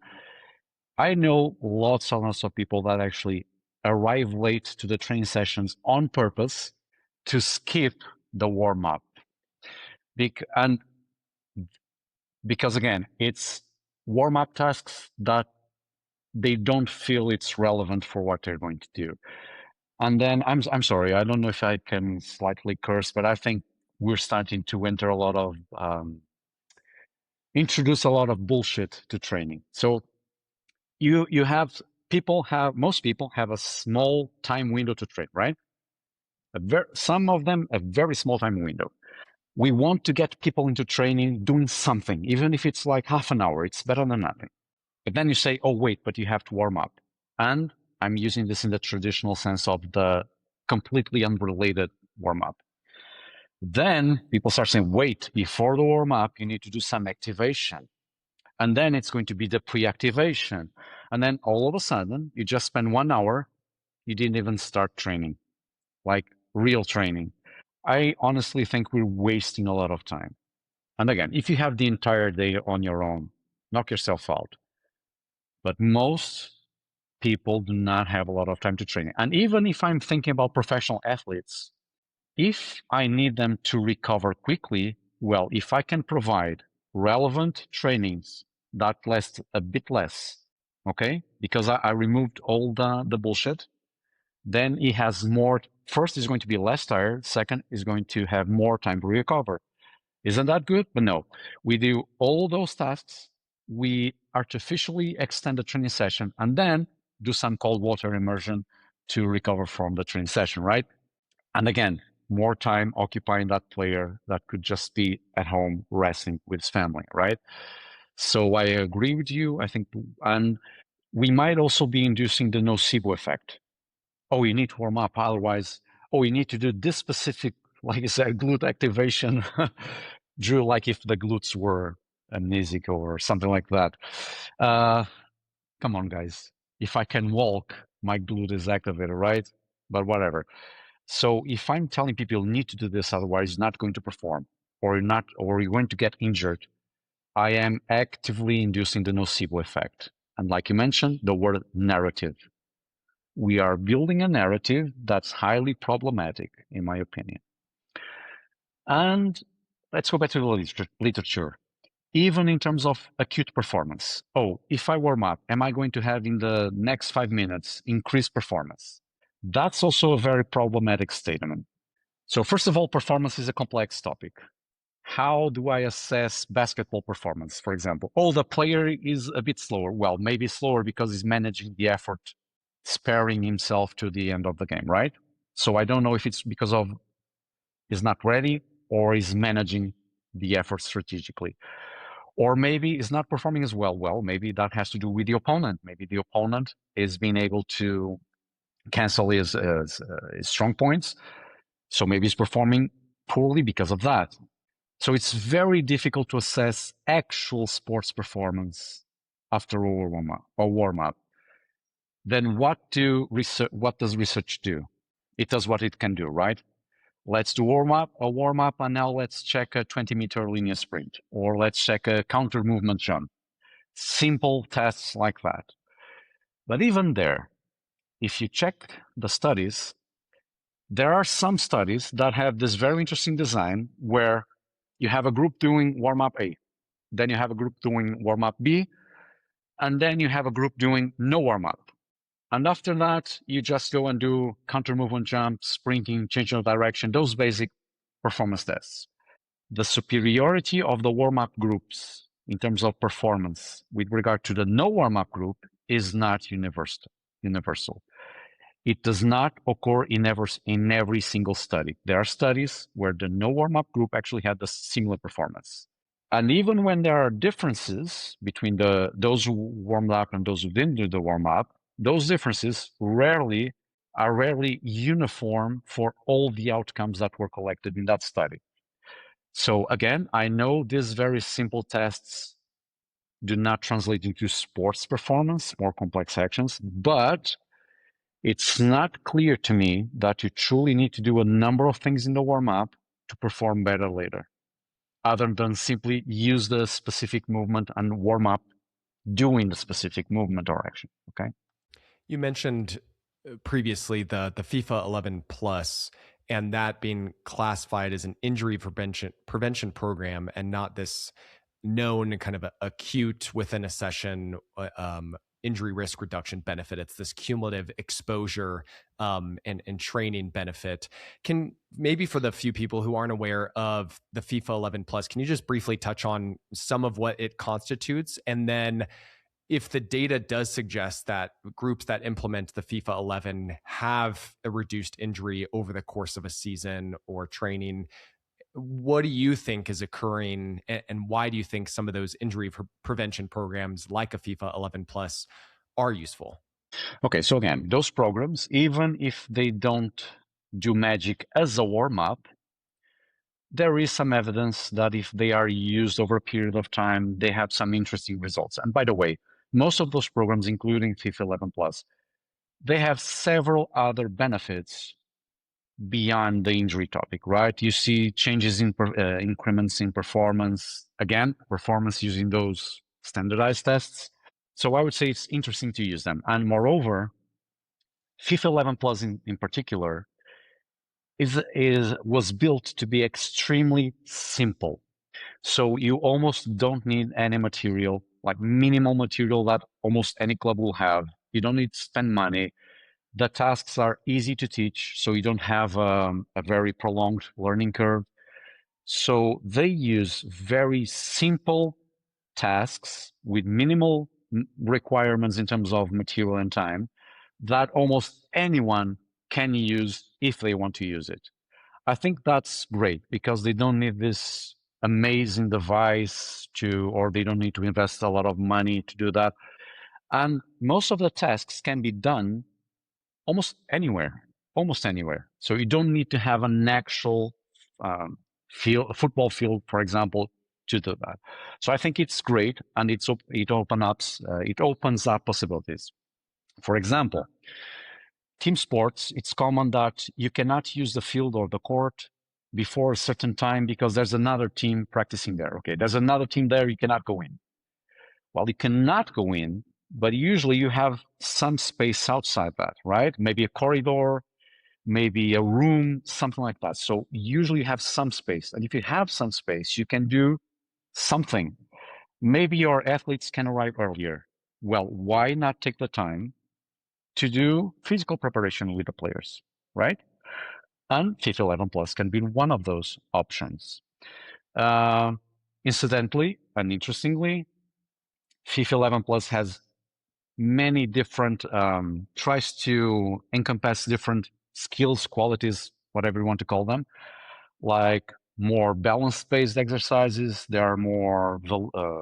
I know lots and lots of people that actually arrive late to the training sessions on purpose to skip the warm up. And because again, it's warm up tasks that they don't feel it's relevant for what they're going to do. And then I'm sorry, I don't know if I can slightly curse, but I think we're starting to enter a lot of introduce a lot of bullshit to training. So you have most people have a small time window to train, right? Some of them a very small time window. We want to get people into training doing something, even if it's like half an hour, it's better than nothing. But then you say, oh, wait, but you have to warm up. And I'm using this in the traditional sense of the completely unrelated warm up. Then people start saying, wait, before the warm up, you need to do some activation. And then it's going to be the pre-activation. And then all of a sudden, you just spend 1 hour, you didn't even start training, like real training. I honestly think we're wasting a lot of time. And again, if you have the entire day on your own, knock yourself out. But most people do not have a lot of time to train. And even if I'm thinking about professional athletes, if I need them to recover quickly, well, if I can provide relevant trainings that last a bit less, okay, because I removed all the bullshit, then he has more. First, is going to be less tired. Second, is going to have more time to recover. Isn't that good? But no, we do all those tasks. We artificially extend the training session and then do some cold water immersion to recover from the training session, right? And again, more time occupying that player that could just be at home resting with his family, right? So I agree with you. I think, and we might also be inducing the nocebo effect. Oh, you need to warm up. Otherwise, oh, you need to do this specific, like I said, glute activation. Drew, like if the glutes were amnesic or something like that. Uh, Come on, guys. If I can walk, my glute is activated, right? But whatever. So if I'm telling people you need to do this, otherwise you're not going to perform, or you're going to get injured, I am actively inducing the nocebo effect. And like you mentioned, the word narrative. We are building a narrative that's highly problematic, in my opinion. And let's go back to the literature. Even in terms of acute performance. Oh, if I warm up, am I going to have in the next 5 minutes increased performance? That's also a very problematic statement. So first of all, performance is a complex topic. How do I assess basketball performance, for example? Oh, the player is a bit slower. Well, maybe slower because he's managing the effort, sparing himself to the end of the game, right? So I don't know if it's because of he's not ready or he's managing the effort strategically. Or maybe he's not performing as well. Well, maybe that has to do with the opponent. Maybe the opponent is being able to cancel his strong points. So maybe he's performing poorly because of that. So it's very difficult to assess actual sports performance after a warm up. Then what does research do? It does what it can do, right? Let's do a warm up, and now let's check a 20-meter linear sprint, or let's check a counter movement jump. Simple tests like that. But even there, if you check the studies, there are some studies that have this very interesting design where you have a group doing warm up A, then you have a group doing warm up B, and then you have a group doing no warm up. And after that, you just go and do counter movement jump, sprinting, change of direction, those basic performance tests. The superiority of the warm up groups in terms of performance with regard to the no warm up group is not universal. It does not occur in every single study. There are studies where the no warm up group actually had the similar performance. And even when there are differences between those who warmed up and those who didn't do the warm up, those differences are rarely uniform for all the outcomes that were collected in that study. So again, I know these very simple tests do not translate into sports performance, more complex actions, but it's not clear to me that you truly need to do a number of things in the warm-up to perform better later, other than simply use the specific movement and warm up doing the specific movement or action. Okay. You mentioned previously the FIFA 11 Plus and that being classified as an injury prevention program and not this known kind of acute within a session injury risk reduction benefit. It's this cumulative exposure and training benefit. Can maybe for the few people who aren't aware of the FIFA 11 Plus, can you just briefly touch on some of what it constitutes? And then if the data does suggest that groups that implement the FIFA 11 have a reduced injury over the course of a season or training, what do you think is occurring, and why do you think some of those injury prevention programs like a FIFA 11 Plus are useful? Okay, so again, those programs, even if they don't do magic as a warm-up, there is some evidence that if they are used over a period of time, they have some interesting results. And by the way, most of those programs, including FIFA 11 Plus, they have several other benefits beyond the injury topic, right? You see changes in increments in performance, again, performance using those standardized tests. So I would say it's interesting to use them. And moreover, FIFA 11 Plus in particular was built to be extremely simple. So you almost don't need any material, like minimal material that almost any club will have. You don't need to spend money. The tasks are easy to teach, so you don't have a very prolonged learning curve. So they use very simple tasks with minimal requirements in terms of material and time that almost anyone can use if they want to use it. I think that's great because they don't need this amazing device or they don't need to invest a lot of money to do that. And most of the tasks can be done almost anywhere, almost anywhere. So you don't need to have an actual field, football field, for example, to do that. So I think it's great, and it opens up possibilities. For example, team sports, it's common that you cannot use the field or the court before a certain time because there's another team practicing there. Okay, there's another team there, you cannot go in. Well, you cannot go in, but usually you have some space outside that, right? Maybe a corridor, maybe a room, something like that. So usually you have some space. And if you have some space, you can do something. Maybe your athletes can arrive earlier. Well, why not take the time to do physical preparation with the players, right? And FIFA 11 Plus can be one of those options. Uh, Incidentally and interestingly, FIFA 11 Plus has many different, tries to encompass different skills, qualities, whatever you want to call them, like more balance-based exercises. There are more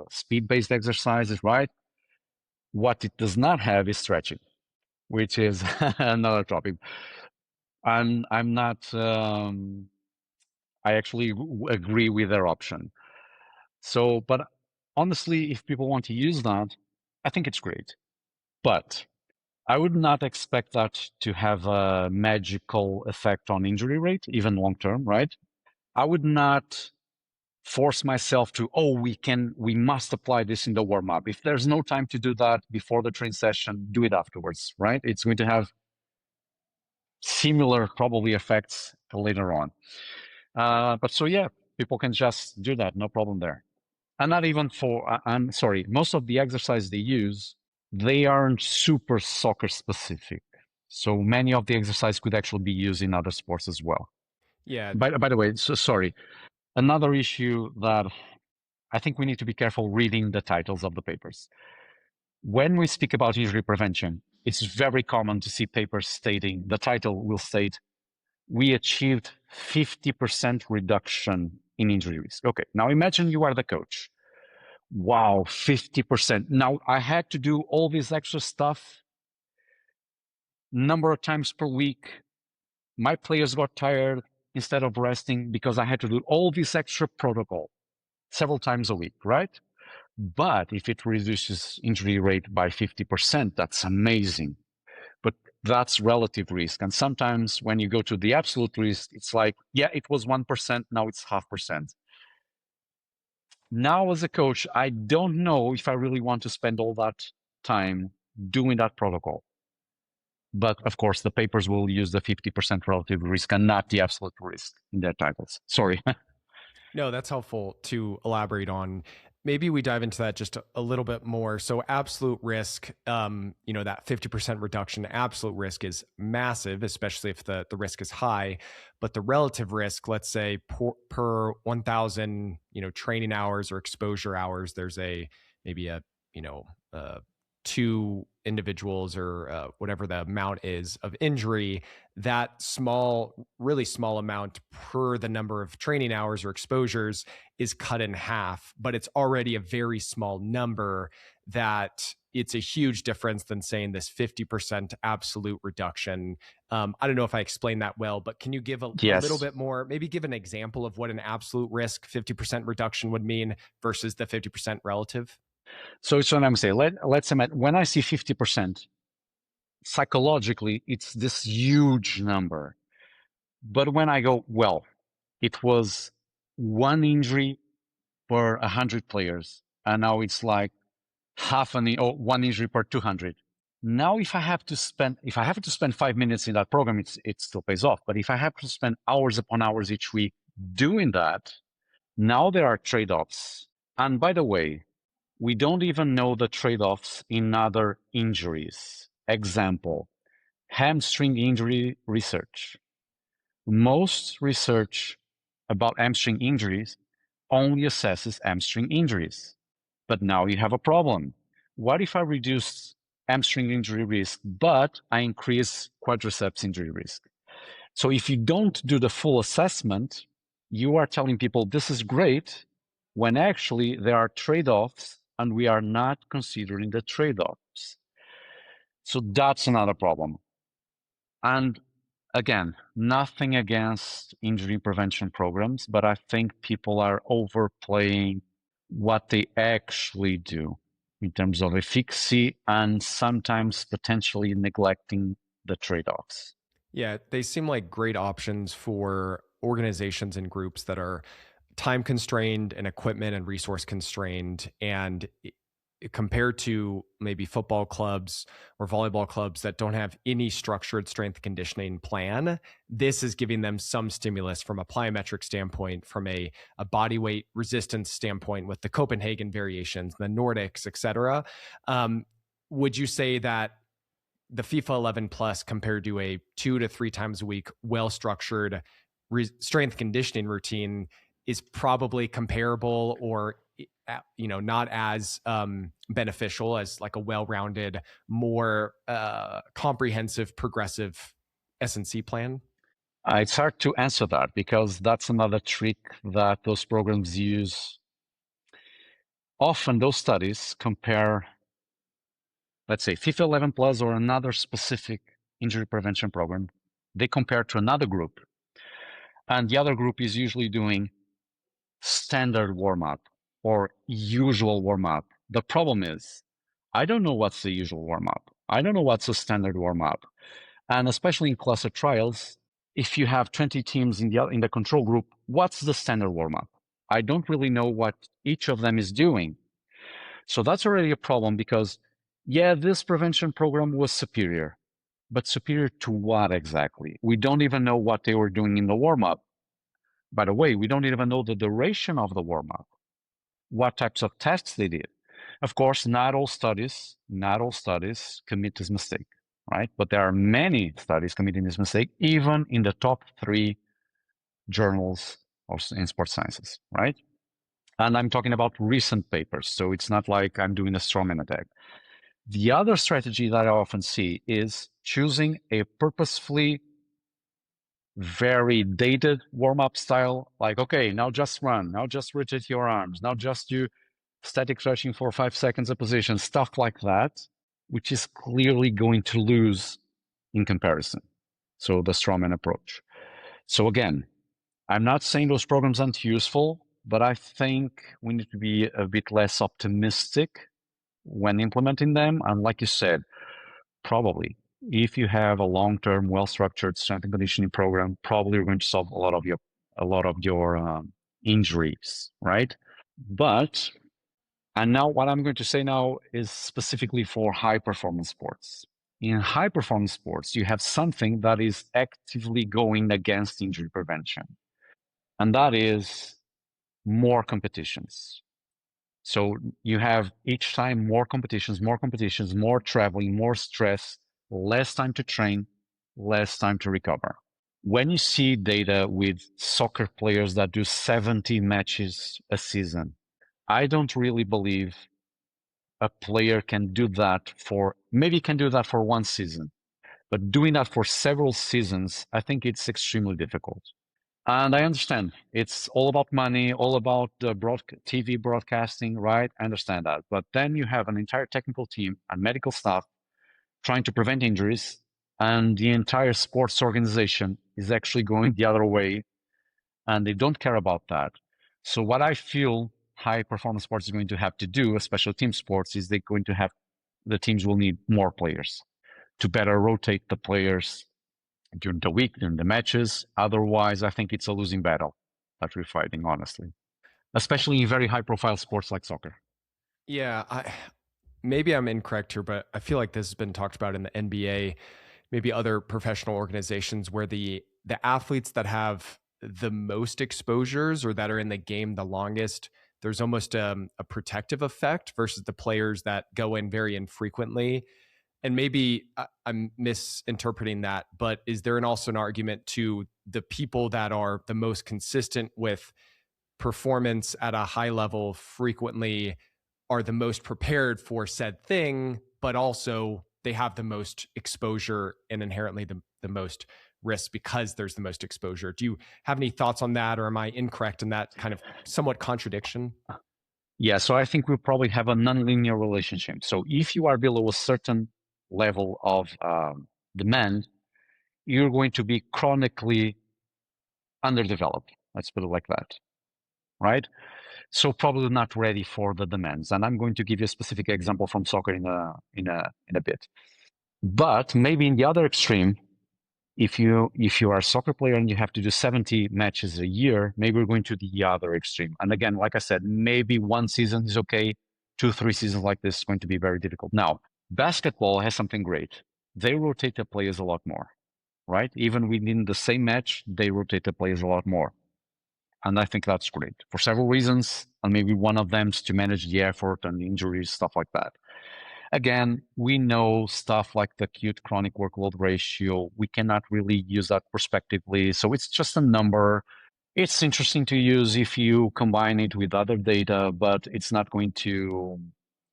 speed-based exercises, right? What it does not have is stretching, which is another topic. I'm not, I actually agree with their option. So, but honestly, if people want to use that, I think it's great. But I would not expect that to have a magical effect on injury rate, even long term, right? I would not force myself to, we must apply this in the warm up. If there's no time to do that before the train session, do it afterwards, right? It's going to have similar probably effects later on. But so yeah, people can just do that, no problem there. And not even I'm sorry, most of the exercise they use, they aren't super soccer specific. So many of the exercise could actually be used in other sports as well. Yeah. By the way, so sorry. Another issue that I think we need to be careful reading the titles of the papers. When we speak about injury prevention, it's very common to see papers stating, the title will state, we achieved 50% reduction in injury risk. Okay, now imagine you are the coach. Wow, 50%. Now I had to do all this extra stuff number of times per week. My players got tired instead of resting because I had to do all this extra protocol several times a week, right? But if it reduces injury rate by 50%, that's amazing. But that's relative risk. And sometimes when you go to the absolute risk, it's like, yeah, it was 1%, now it's 0.5%. Now, as a coach, I don't know if I really want to spend all that time doing that protocol. But of course, the papers will use the 50% relative risk and not the absolute risk in their titles. Sorry. No, that's helpful to elaborate on. maybe we dive into that just a little bit more. So absolute risk, that 50% reduction, absolute risk is massive, especially if the risk is high. But the relative risk, let's say per 1,000, training hours or exposure hours, there's maybe you know, uh, two individuals or whatever the amount is of injury, that small, really small amount per the number of training hours or exposures is cut in half, but it's already a very small number that it's a huge difference than saying this 50% absolute reduction. I don't know if I explained that well, but can you give a little Yes. bit more, maybe give an example of what an absolute risk 50% reduction would mean versus the 50% relative? So it's what I'm saying. Let's imagine when I see 50%, psychologically, it's this huge number. But when I go, well, it was one injury per 100 players, and now it's like or one injury per 200. Now, if I have to spend 5 minutes in that program, it still pays off. But if I have to spend hours upon hours each week doing that, now there are trade-offs. And by the way, we don't even know the trade-offs in other injuries. Example, hamstring injury research. Most research about hamstring injuries only assesses hamstring injuries. But now you have a problem. What if I reduce hamstring injury risk, but I increase quadriceps injury risk? So if you don't do the full assessment, you are telling people this is great when actually there are trade-offs and we are not considering the trade-offs. So that's another problem. And again, nothing against injury prevention programs, but I think people are overplaying what they actually do in terms of efficacy and sometimes potentially neglecting the trade-offs. Yeah, they seem like great options for organizations and groups that are time constrained and equipment and resource constrained. And compared to maybe football clubs or volleyball clubs that don't have any structured strength conditioning plan, this is giving them some stimulus from a plyometric standpoint, from a body weight resistance standpoint with the Copenhagen variations, the Nordics, et cetera. Would you say that the FIFA 11 Plus compared to a 2 to 3 times a week, well structured strength conditioning routine is probably comparable or not as beneficial as like a well-rounded, more comprehensive, progressive S&C plan? It's hard to answer that because that's another trick that those programs use. Often those studies compare, let's say, FIFA 11 Plus or another specific injury prevention program. They compare to another group, and the other group is usually doing standard warm-up or usual warm-up. The problem is, I don't know what's the usual warm-up. I don't know what's a standard warm-up. And especially in cluster trials, if you have 20 teams in the control group, what's the standard warm-up? I don't really know what each of them is doing. So that's already a problem because, yeah, this prevention program was superior, but superior to what exactly? We don't even know what they were doing in the warm-up. By the way, we don't even know the duration of the warm-up, what types of tests they did. Of course, not all studies commit this mistake, right? But there are many studies committing this mistake, even in the top 3 journals in sports sciences, right? And I'm talking about recent papers, so it's not like I'm doing a strawman attack. The other strategy that I often see is choosing a purposefully very dated warm-up style, like, okay, now just run, now just rotate your arms, now just do static stretching for 5 seconds a position, stuff like that, which is clearly going to lose in comparison. So the strawman approach. So again, I'm not saying those programs aren't useful, but I think we need to be a bit less optimistic when implementing them. And like you said, probably if you have a long-term, well-structured strength and conditioning program, probably you're going to solve a lot of your injuries, right? But and now what I'm going to say now is specifically for high performance sports. In high performance sports, you have something that is actively going against injury prevention, and that is more competitions. So you have each time more competitions, more traveling, more stress, less time to train, less time to recover. When you see data with soccer players that do 70 matches a season, I don't really believe a player can do that for, maybe can do that for one season, but doing that for several seasons, I think it's extremely difficult. And I understand it's all about money, all about the TV broadcasting, right? I understand that. But then you have an entire technical team and medical staff trying to prevent injuries, and the entire sports organization is actually going the other way, and they don't care about that. So what I feel high performance sports is going to have to do, especially team sports, is they're going to have, the teams will need more players to better rotate the players during the week, during the matches. Otherwise, I think it's a losing battle that we're fighting, honestly, especially in very high profile sports like soccer. Yeah, maybe I'm incorrect here, but I feel like this has been talked about in the NBA, maybe other professional organizations where the athletes that have the most exposures or that are in the game the longest, there's almost a protective effect versus the players that go in very infrequently. And maybe I'm misinterpreting that, but is there also an argument to the people that are the most consistent with performance at a high level frequently are the most prepared for said thing, but also they have the most exposure and inherently the most risk because there's the most exposure. Do you have any thoughts on that, or am I incorrect in that kind of somewhat contradiction? Yeah, so I think we probably have a nonlinear relationship. So if you are below a certain level of demand, you're going to be chronically underdeveloped. Let's put it like that, right? So probably not ready for the demands. And I'm going to give you a specific example from soccer in a bit. But maybe in the other extreme, if you are a soccer player and you have to do 70 matches a year, maybe we're going to the other extreme. And again, like I said, maybe one season is okay. 2, 3 seasons like this is going to be very difficult. Now, basketball has something great. They rotate the players a lot more, right? Even within the same match, they rotate the players a lot more. And I think that's great for several reasons. And maybe one of them is to manage the effort and the injuries, stuff like that. Again, we know stuff like the acute chronic workload ratio. We cannot really use that prospectively. So it's just a number. It's interesting to use if you combine it with other data, but it's not going to,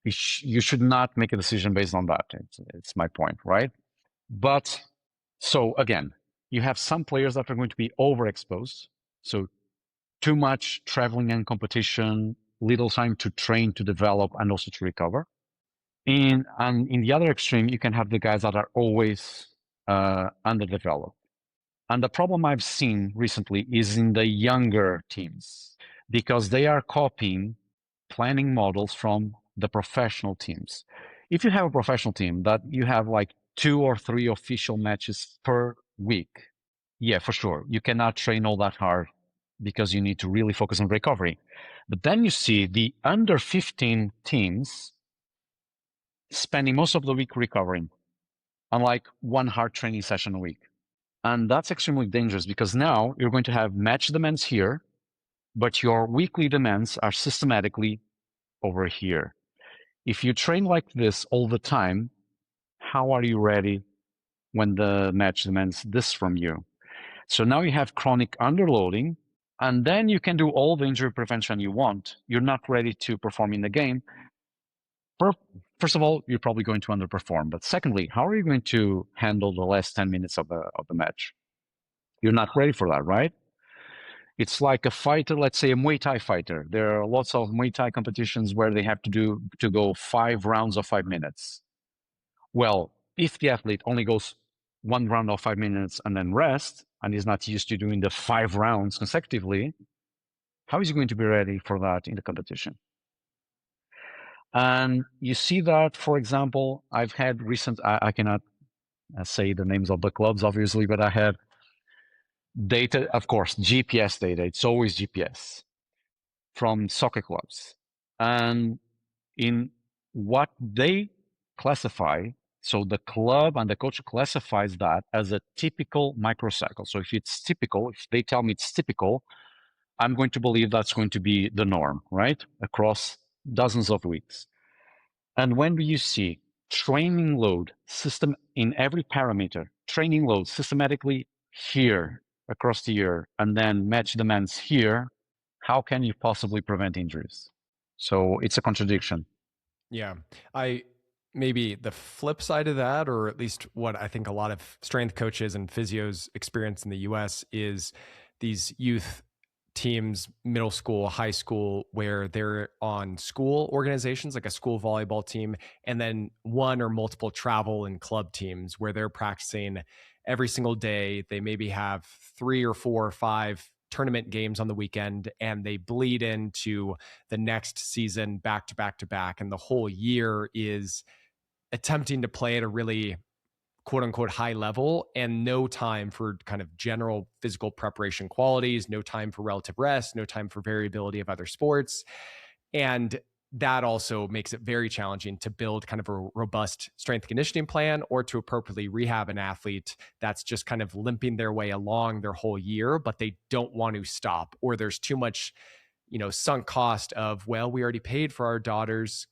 you should not make a decision based on that. It's my point, right? But so again, you have some players that are going to be overexposed. So too much traveling and competition, little time to train, to develop, and also to recover. And in the other extreme, you can have the guys that are always underdeveloped. And the problem I've seen recently is in the younger teams because they are copying planning models from the professional teams. If you have a professional team that you have like 2 or 3 official matches per week, yeah, for sure, you cannot train all that hard because you need to really focus on recovery. But then you see the under 15 teams spending most of the week recovering, unlike one hard training session a week. And that's extremely dangerous because now you're going to have match demands here, but your weekly demands are systematically over here. If you train like this all the time, how are you ready when the match demands this from you? So now you have chronic underloading, and then you can do all the injury prevention you want. You're not ready to perform in the game. First of all, you're probably going to underperform. But secondly, how are you going to handle the last 10 minutes of the match? You're not ready for that, right? It's like a fighter, let's say a Muay Thai fighter. There are lots of Muay Thai competitions where they have to go 5 rounds of 5 minutes. Well, if the athlete only goes 1 round of 5 minutes and then rest, and is not used to doing the 5 rounds consecutively, how is he going to be ready for that in the competition? And you see that, for example, I've had I cannot say the names of the clubs, obviously, but I had data, of course, GPS data. It's always GPS from soccer clubs. And in what they classify, so the club and the coach classifies that as a typical microcycle. So if it's typical, if they tell me it's typical, I'm going to believe that's going to be the norm, right? Across dozens of weeks. And when do you see training load system in every parameter, training load systematically here across the year, and then match demands here, how can you possibly prevent injuries? So it's a contradiction. Yeah. I maybe the flip side of that, or at least what I think a lot of strength coaches and physios experience in the US is these youth teams, middle school, high school, where they're on school organizations like a school volleyball team, and then one or multiple travel and club teams where they're practicing every single day. They maybe have 3 or 4 or 5 tournament games on the weekend, and they bleed into the next season back to back to back. And the whole year is attempting to play at a really quote unquote high level, and no time for kind of general physical preparation qualities, no time for relative rest, no time for variability of other sports. And that also makes it very challenging to build kind of a robust strength conditioning plan or to appropriately rehab an athlete that's just kind of limping their way along their whole year, but they don't want to stop, or there's too much, sunk cost of, well, we already paid for our daughter's,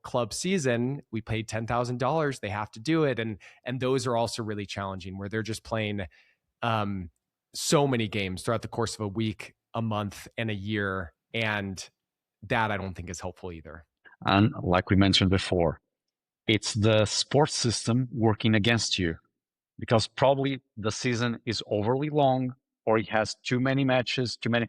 club season. We paid $10,000. They have to do it. And those are also really challenging where they're just playing um, so many games throughout the course of a week, a month, and a year. And that I don't think is helpful either. And like we mentioned before, it's the sports system working against you because probably the season is overly long or it has too many matches, too many.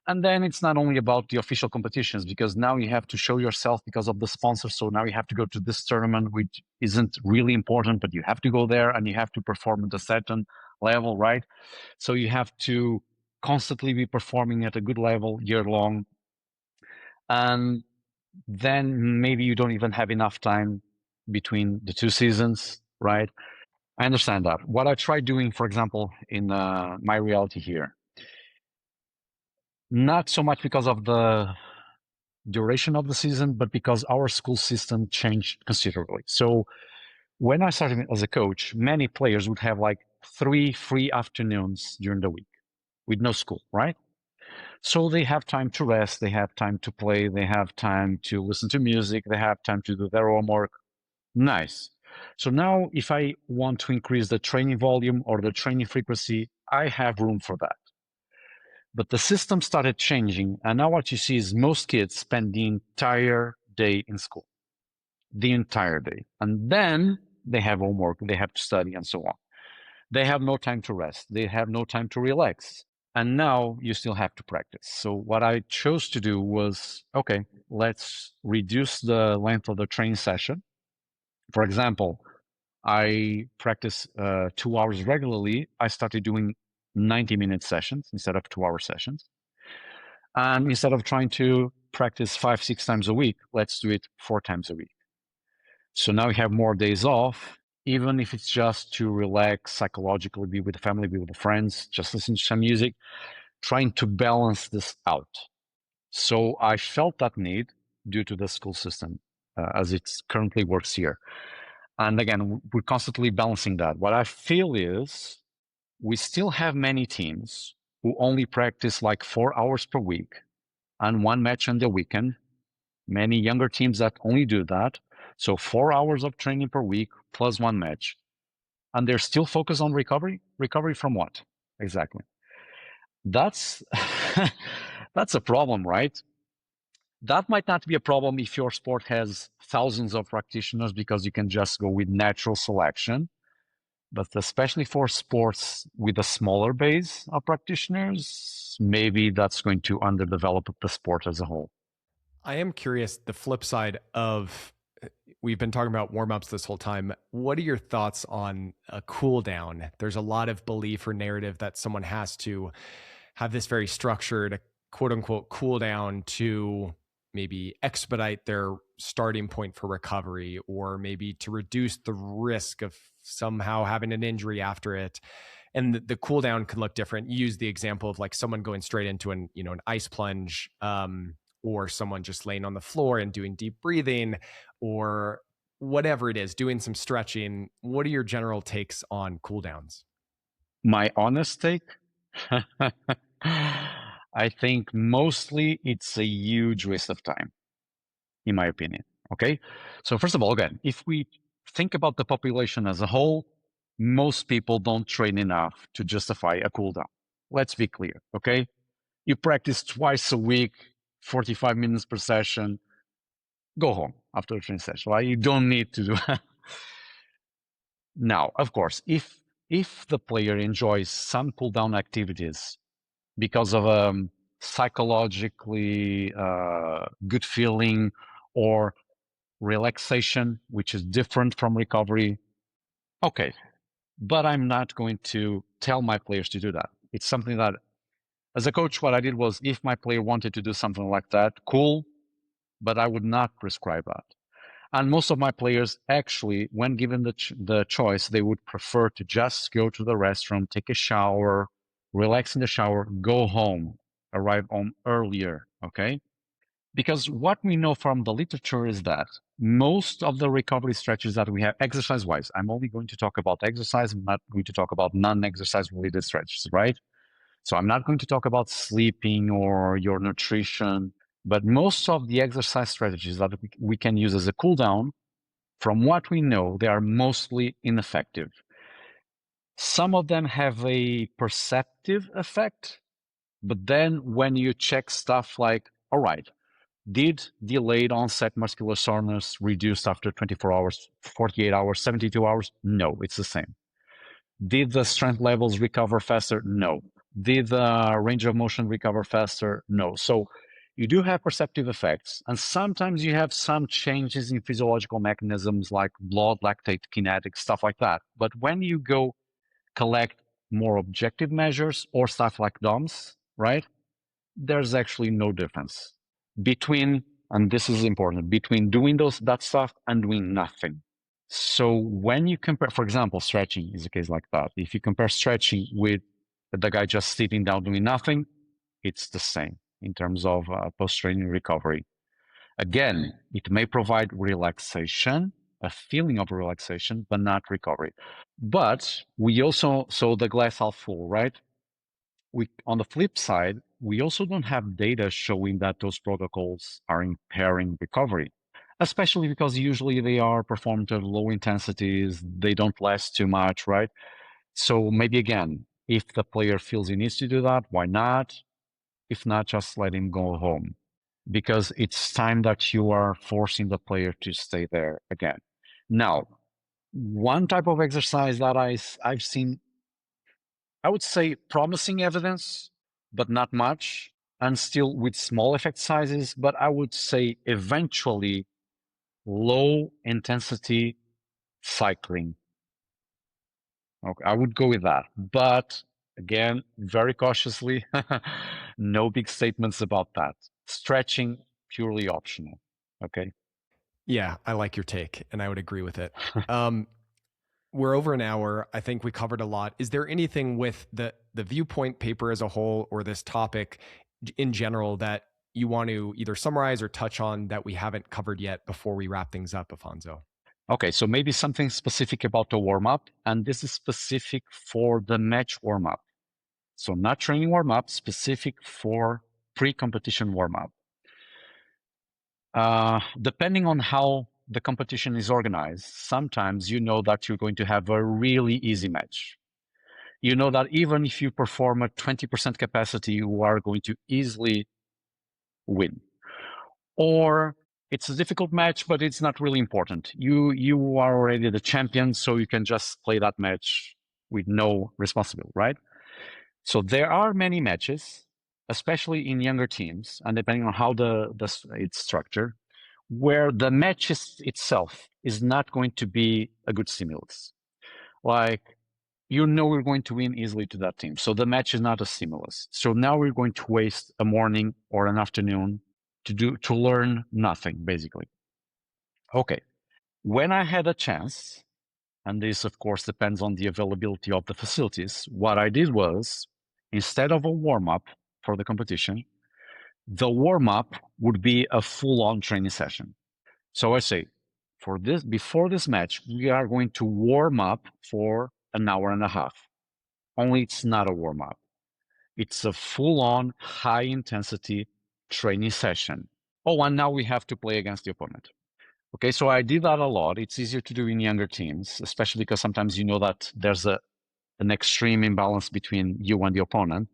And then it's not only about the official competitions because now you have to show yourself because of the sponsor. So now you have to go to this tournament, which isn't really important, but you have to go there and you have to perform at a certain level, right? So you have to constantly be performing at a good level year long. And then maybe you don't even have enough time between the two seasons, right? I understand that. What I try doing, for example, in my reality here, not so much because of the duration of the season, but because our school system changed considerably. So when I started as a coach, many players would have like 3 free afternoons during the week with no school, right? So they have time to rest, they have time to play, they have time to listen to music, they have time to do their homework. Nice. So now if I want to increase the training volume or the training frequency, I have room for that. But the system started changing, and now what you see is most kids spend the entire day in school, the entire day. And then they have homework, they have to study, and so on. They have no time to rest, they have no time to relax. And now you still have to practice. So what I chose to do was, okay, let's reduce the length of the training session. For example, I practice 2 hours regularly. I started doing 90-minute sessions instead of 2 hour sessions. And instead of trying to practice 5, 6 times a week, let's do it 4 times a week. So now we have more days off, even if it's just to relax psychologically, be with the family, be with the friends, just listen to some music, trying to balance this out. So I felt that need due to the school system as it currently works here. And again, we're constantly balancing that. What I feel is we still have many teams who only practice like 4 hours per week and one match on the weekend. Many younger teams that only do that. So 4 hours of training per week plus one match. And they're still focused on recovery. Recovery from what? Exactly. That's that's a problem, right? That might not be a problem if your sport has thousands of practitioners because you can just go with natural selection. But especially for sports with a smaller base of practitioners, maybe that's going to underdevelop the sport as a whole. I am curious the flip side of, we've been talking about warm-ups this whole time. What are your thoughts on a cool down? There's a lot of belief or narrative that someone has to have this very structured quote unquote cool down to maybe expedite their starting point for recovery, or maybe to reduce the risk of somehow having an injury after it. And the cool down could look different. You use the example of like someone going straight into an ice plunge, or someone just laying on the floor and doing deep breathing, or whatever it is, doing some stretching. What are your general takes on cool downs? My honest take, I think mostly it's a huge waste of time. in my opinion. Okay. So first of all, again, if we think about the population as a whole, most people don't train enough to justify a cooldown. Let's be clear. Okay. You practice twice a week, 45 minutes per session, go home after the training session, right? You don't need to do now, of course, if the player enjoys some cooldown activities because of a psychologically good feeling or relaxation, which is different from recovery, okay. But I'm not going to tell my players to do that. It's something that, as a coach, what I did was if my player wanted to do something like that, cool, but I would not prescribe that. And most of my players actually, when given the choice, they would prefer to just go to the restroom, take a shower, relax in the shower, go home, arrive home earlier, okay? Because what we know from the literature is that most of the recovery stretches that we have exercise-wise, I'm only going to talk about exercise, I'm not going to talk about non-exercise related stretches, right? So I'm not going to talk about sleeping or your nutrition, but most of the exercise strategies that we can use as a cool down, from what we know, they are mostly ineffective. Some of them have a perceptive effect, but then when you check stuff like, all right, did delayed onset muscular soreness reduced after 24 hours, 48 hours, 72 hours? No, it's the same. Did the strength levels recover faster? No. Did the range of motion recover faster? No. So you do have perceptive effects, and sometimes you have some changes in physiological mechanisms like blood lactate kinetics, stuff like that. But when you go collect more objective measures or stuff like DOMS, right? There's actually no difference between, and this is important, between doing that stuff and doing nothing. So when you compare, for example, stretching is a case like that. If you compare stretching with the guy just sitting down doing nothing, it's the same in terms of post-training recovery. Again, it may provide relaxation, a feeling of relaxation, but not recovery. But we also, so the glass half full, right? On the flip side, we also don't have data showing that those protocols are impairing recovery, especially because usually they are performed at low intensities, they don't last too much, right? So maybe again, if the player feels he needs to do that, why not? If not, just let him go home, because it's time that you are forcing the player to stay there again. Now, one type of exercise that I've seen, I would say promising evidence, but not much, and still with small effect sizes, but I would say eventually low intensity cycling. Okay, I would go with that. But again, very cautiously, no big statements about that. Stretching, purely optional. Okay. Yeah, I like your take, and I would agree with it. Um, we're over an hour. I think we covered a lot. Is there anything with the viewpoint paper as a whole or this topic in general that you want to either summarize or touch on that we haven't covered yet before we wrap things up, Afonso? Okay, so maybe something specific about the warm up, and this is specific for the match warm up. So not training warm up, specific for pre-competition warm up. Depending on how the competition is organized, sometimes you know that you're going to have a really easy match. You know that even if you perform at 20% capacity, you are going to easily win. Or it's a difficult match, but it's not really important. You are already the champion, so you can just play that match with no responsibility, right? So there are many matches, especially in younger teams, and depending on how it's structured, where the match itself is not going to be a good stimulus. Like, you know we're going to win easily to that team. So the match is not a stimulus. So now we're going to waste a morning or an afternoon to learn nothing, basically. Okay. When I had a chance, and this of course depends on the availability of the facilities, what I did was, instead of a warm-up for the competition, the warm-up would be a full-on training session. So I say, for this, before this match, we are going to warm up for an hour and a half. Only it's not a warm up. It's a full on high intensity training session. Oh, and now we have to play against the opponent. Okay, so I did that a lot. It's easier to do in younger teams, especially because sometimes you know that there's an extreme imbalance between you and the opponent.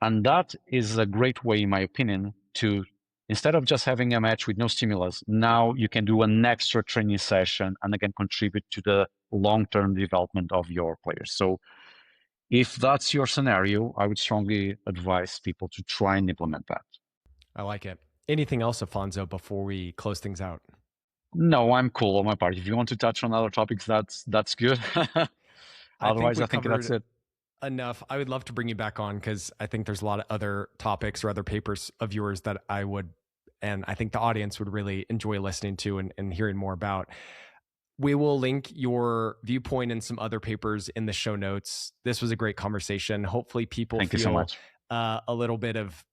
And that is a great way, in my opinion, to instead of just having a match with no stimulus, now you can do an extra training session and again contribute to the long-term development of your players. So if that's your scenario, I would strongly advise people to try and implement that. I like it. Anything else, Afonso, before we close things out? No, I'm cool on my part. If you want to touch on other topics, that's good. I think Otherwise, we I think that's covered it. enough. I would love to bring you back on because I think there's a lot of other topics or other papers of yours that I would, and I think the audience would really enjoy listening to and hearing more about. We will link your viewpoint and some other papers in the show notes. This was a great conversation. Hopefully, people Thank you so feel much. a little bit of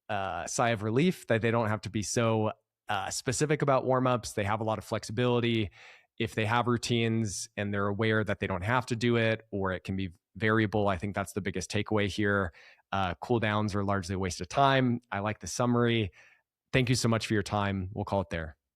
sigh of relief that they don't have to be so specific about warmups. They have a lot of flexibility. If they have routines and they're aware that they don't have to do it or it can be variable, I think that's the biggest takeaway here. Cooldowns are largely a waste of time. I like the summary. Thank you so much for your time. We'll call it there.